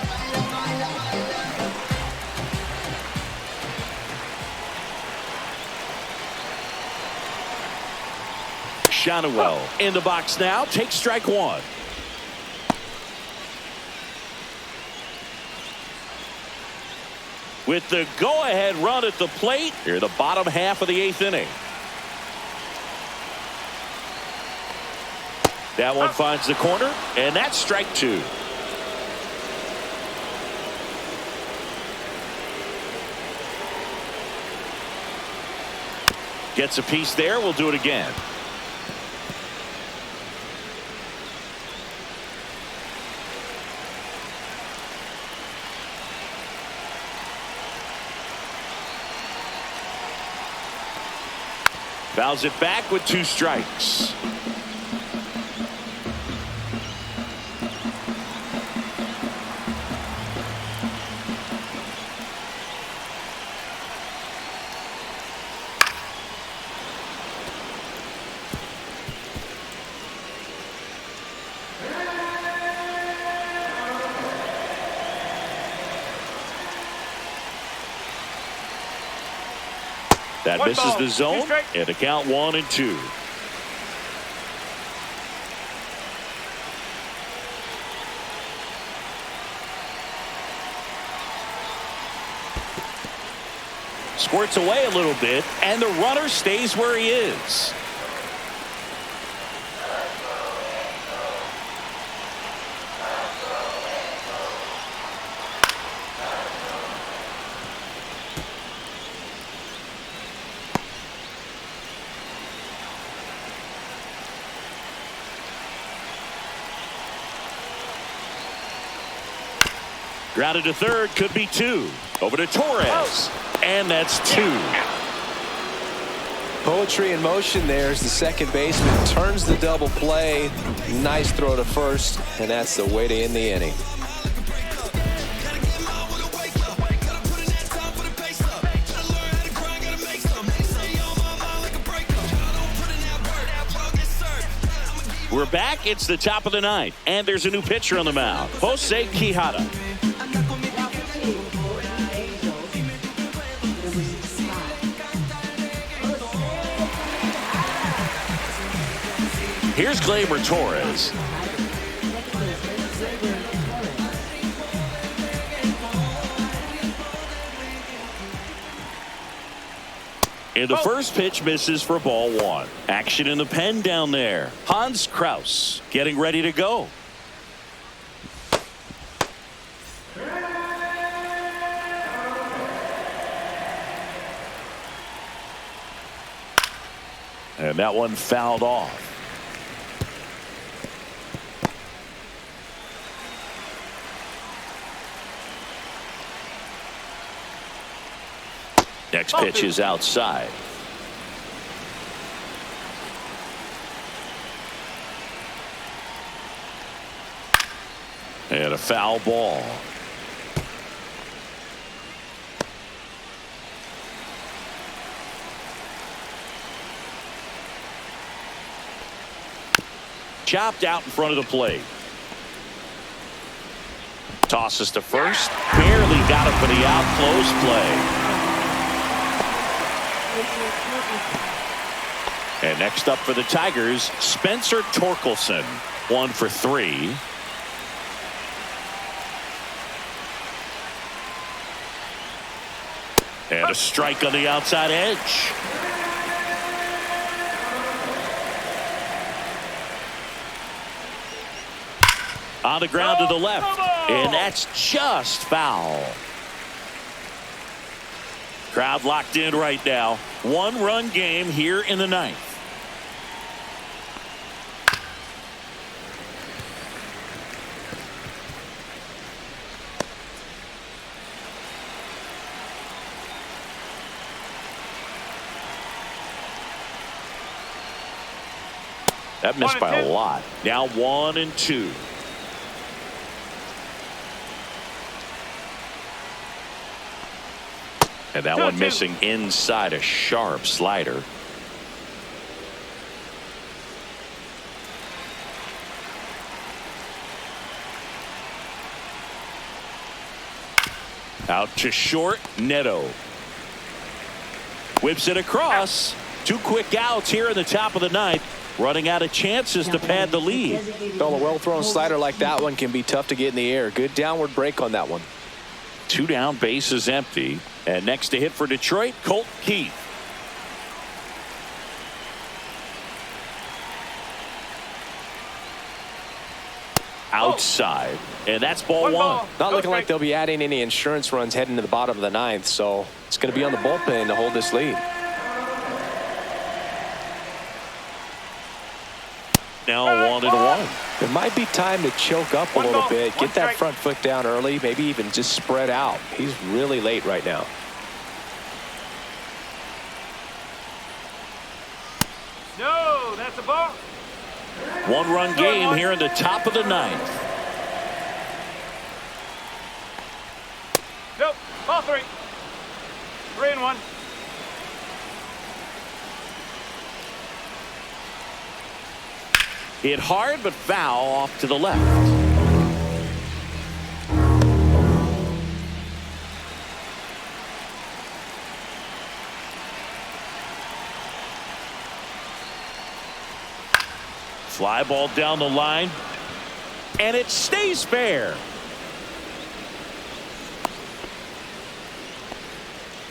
Shanuel in the box now, takes strike one. With the go-ahead run at the plate, here the bottom half of the 8th inning. That one finds the corner, and that's strike two. Gets a piece there. We'll do it again. Fouls it back with 2 strikes. That misses the zone, and the count 1-2. Squirts away a little bit, and the runner stays where he is. Grounded to third, could be 2. Over to Torres, and that's 2. Poetry in motion there as the second baseman turns the double play. Nice throw to first, and that's the way to end the inning. We're back. It's the top of the 9th, and there's a new pitcher on the mound, Jose Quijada. Here's Gleyber Torres. And the first pitch misses for ball 1. Action in the pen down there. Hans Kraus getting ready to go. And that one fouled off. Next pitch is outside. And a foul ball. Chopped out in front of the plate. Tosses to first. Barely got it for the out. Close play. And next up for the Tigers, Spencer Torkelson. 1 for 3. And a strike on the outside edge. On the ground to the left. And that's just foul. Crowd locked in right now. 1-run game here in the 9th. That missed by a lot. Now 1-2. And that one missing inside a sharp slider. Out to short, Neto. Whips it across. 2 quick outs here in the top of the ninth. Running out of chances to pad the lead. Well, a well-thrown slider like that one can be tough to get in the air. Good downward break on that one. 2 down, bases empty. And next to hit for Detroit, Colt Keith. Outside. And that's ball 1. Not looking like they'll be adding any insurance runs heading to the bottom of the ninth, so it's going to be on the bullpen to hold this lead. Now 1-1. It might be time to choke up a little bit, get that front foot down early, maybe even just spread out. He's really late right now. No, that's a ball. 1-run game here in the top of the ninth. Nope, ball 3. 3-1. Hit hard but foul off to the left. Fly ball down the line. And it stays fair.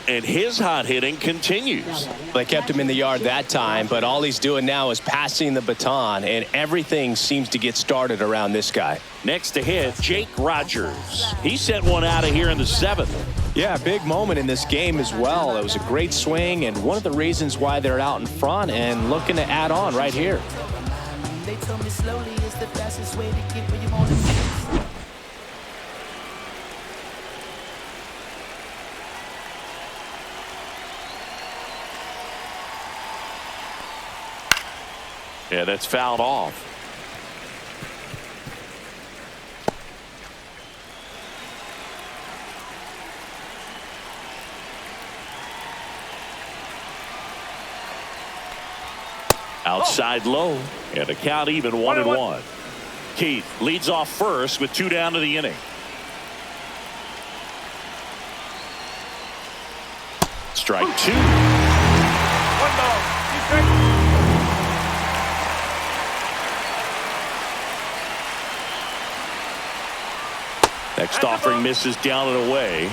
And his hot hitting continues. They kept him in the yard that time, but all he's doing now is passing the baton, and everything seems to get started around this guy. Next to hit, Jake Rogers. He sent one out of here in the 7th. Yeah, big moment in this game as well. It was a great swing, and one of the reasons why they're out in front and looking to add on right here. They told me slowly is the fastest way to get where you want to be. Yeah, that's fouled off. Outside low, and the count even 1-1. Keith leads off first with 2 down to the inning. Strike 2. 1 ball, 2 strikes. Next offering misses down and away.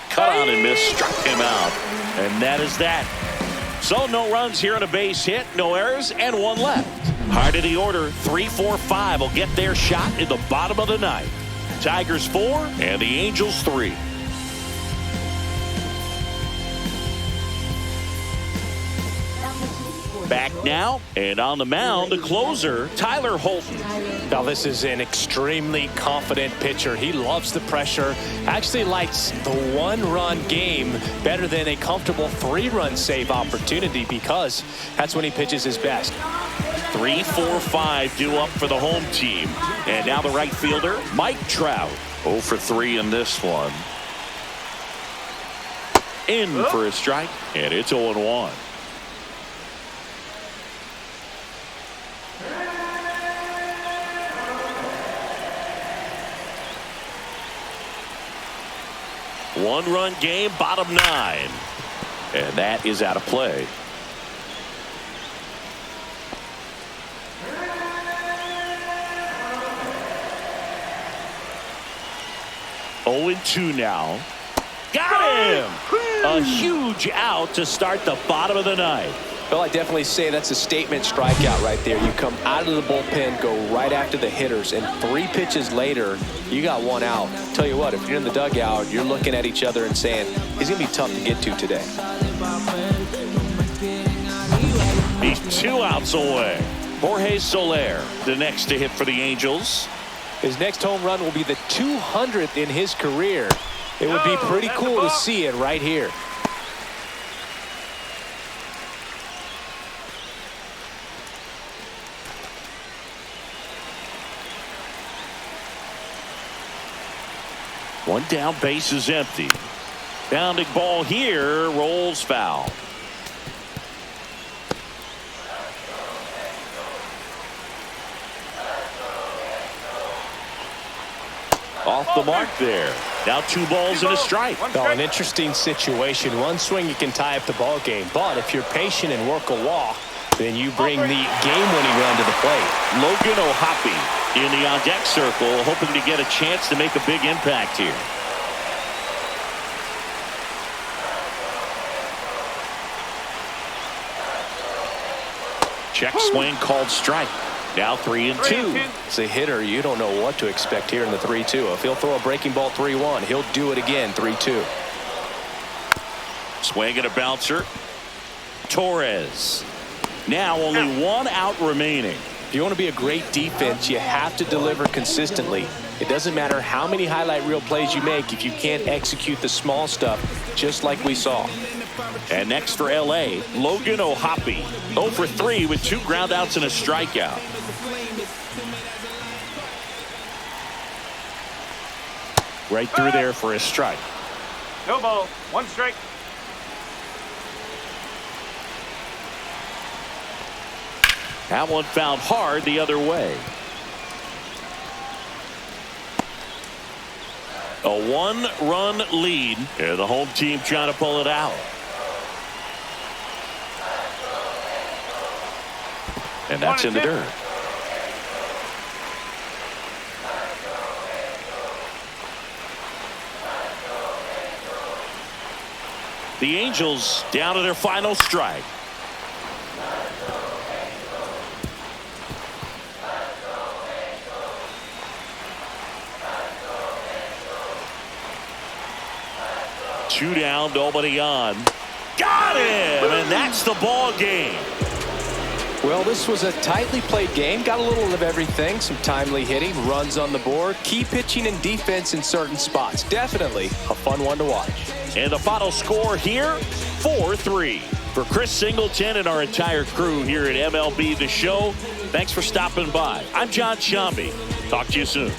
Cut on and miss, struck him out. And that is that. So no runs here on a base hit, no errors, and 1 left. Heart of the order, 3-4-5 will get their shot in the bottom of the ninth. Tigers 4 and the Angels 3. Back now, and on the mound, the closer, Tyler Holton. Now, this is an extremely confident pitcher. He loves the pressure, actually likes the 1-run game better than a comfortable 3-run save opportunity because that's when he pitches his best. 3-4-5 due up for the home team. And now the right fielder, Mike Trout. 0 for 3 in this one. In for a strike, and it's 0-1. One-run game, bottom 9. And that is out of play. Oh and 2 now. Got him! A huge out to start the bottom of the ninth. Well, I definitely say that's a statement strikeout right there. You come out of the bullpen, go right after the hitters, and 3 pitches later, you got 1 out. Tell you what, if you're in the dugout, you're looking at each other and saying, he's going to be tough to get to today. He's 2 outs away. Jorge Soler, the next to hit for the Angels. His next home run will be the 200th in his career. It would be pretty cool to see it right here. One down, base is empty. Bounding ball here, rolls foul. Off the mark there. Now 2 balls and a strike. Oh, an interesting situation. One swing you can tie up the ball game, but if you're patient and work a walk, then you bring the game-winning run to the plate. Logan O'Hoppe in the on-deck circle, hoping to get a chance to make a big impact here. Check swing called strike. Now 3-2. As a hitter, you don't know what to expect here in the 3-2. If he'll throw a breaking ball 3-1, he'll do it again 3-2. Swing and a bouncer. Torres. Now only 1 out remaining. If you want to be a great defense, you have to deliver consistently. It doesn't matter how many highlight reel plays you make if you can't execute the small stuff, just like we saw. And next for L.A., Logan O'Hoppe. 0 for 3 with 2 groundouts and a strikeout. Right through there for a strike. No ball. 1 strike. That one fouled hard the other way. A 1-run lead. And the home team trying to pull it out. And that's in the dirt. The Angels down to their final strike. Two down, nobody on. Got him, and that's the ball game. Well, this was a tightly played game. Got a little of everything. Some timely hitting, runs on the board, key pitching and defense in certain spots. Definitely a fun one to watch. And the final score here, 4-3. For Chris Singleton and our entire crew here at MLB The Show, thanks for stopping by. I'm John Shambi. Talk to you soon.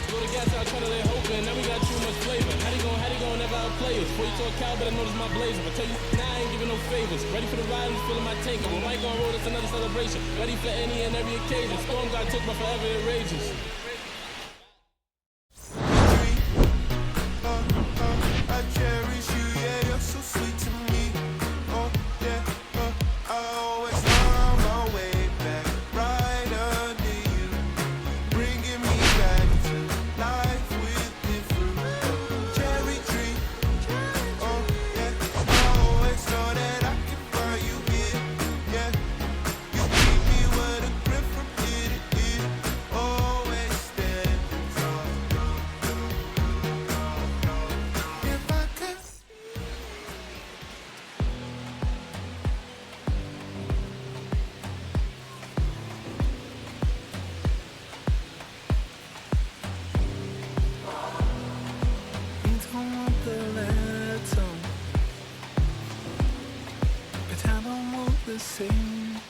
Ready for the ride and feeling my tank. When Mike on road, it's another celebration. Ready for any and every occasion. Storm got took, but forever it rages. I cherish you, yeah, you're so sweet to me. Oh, yeah, I always found my way back right under you, bringing me back to life with different cherry tree. Oh, yeah, I always know that I can find you here. Yeah, you keep me with a grip from ear to ear. Always standing tall. If I could. Don't want the letter, but I don't want the same.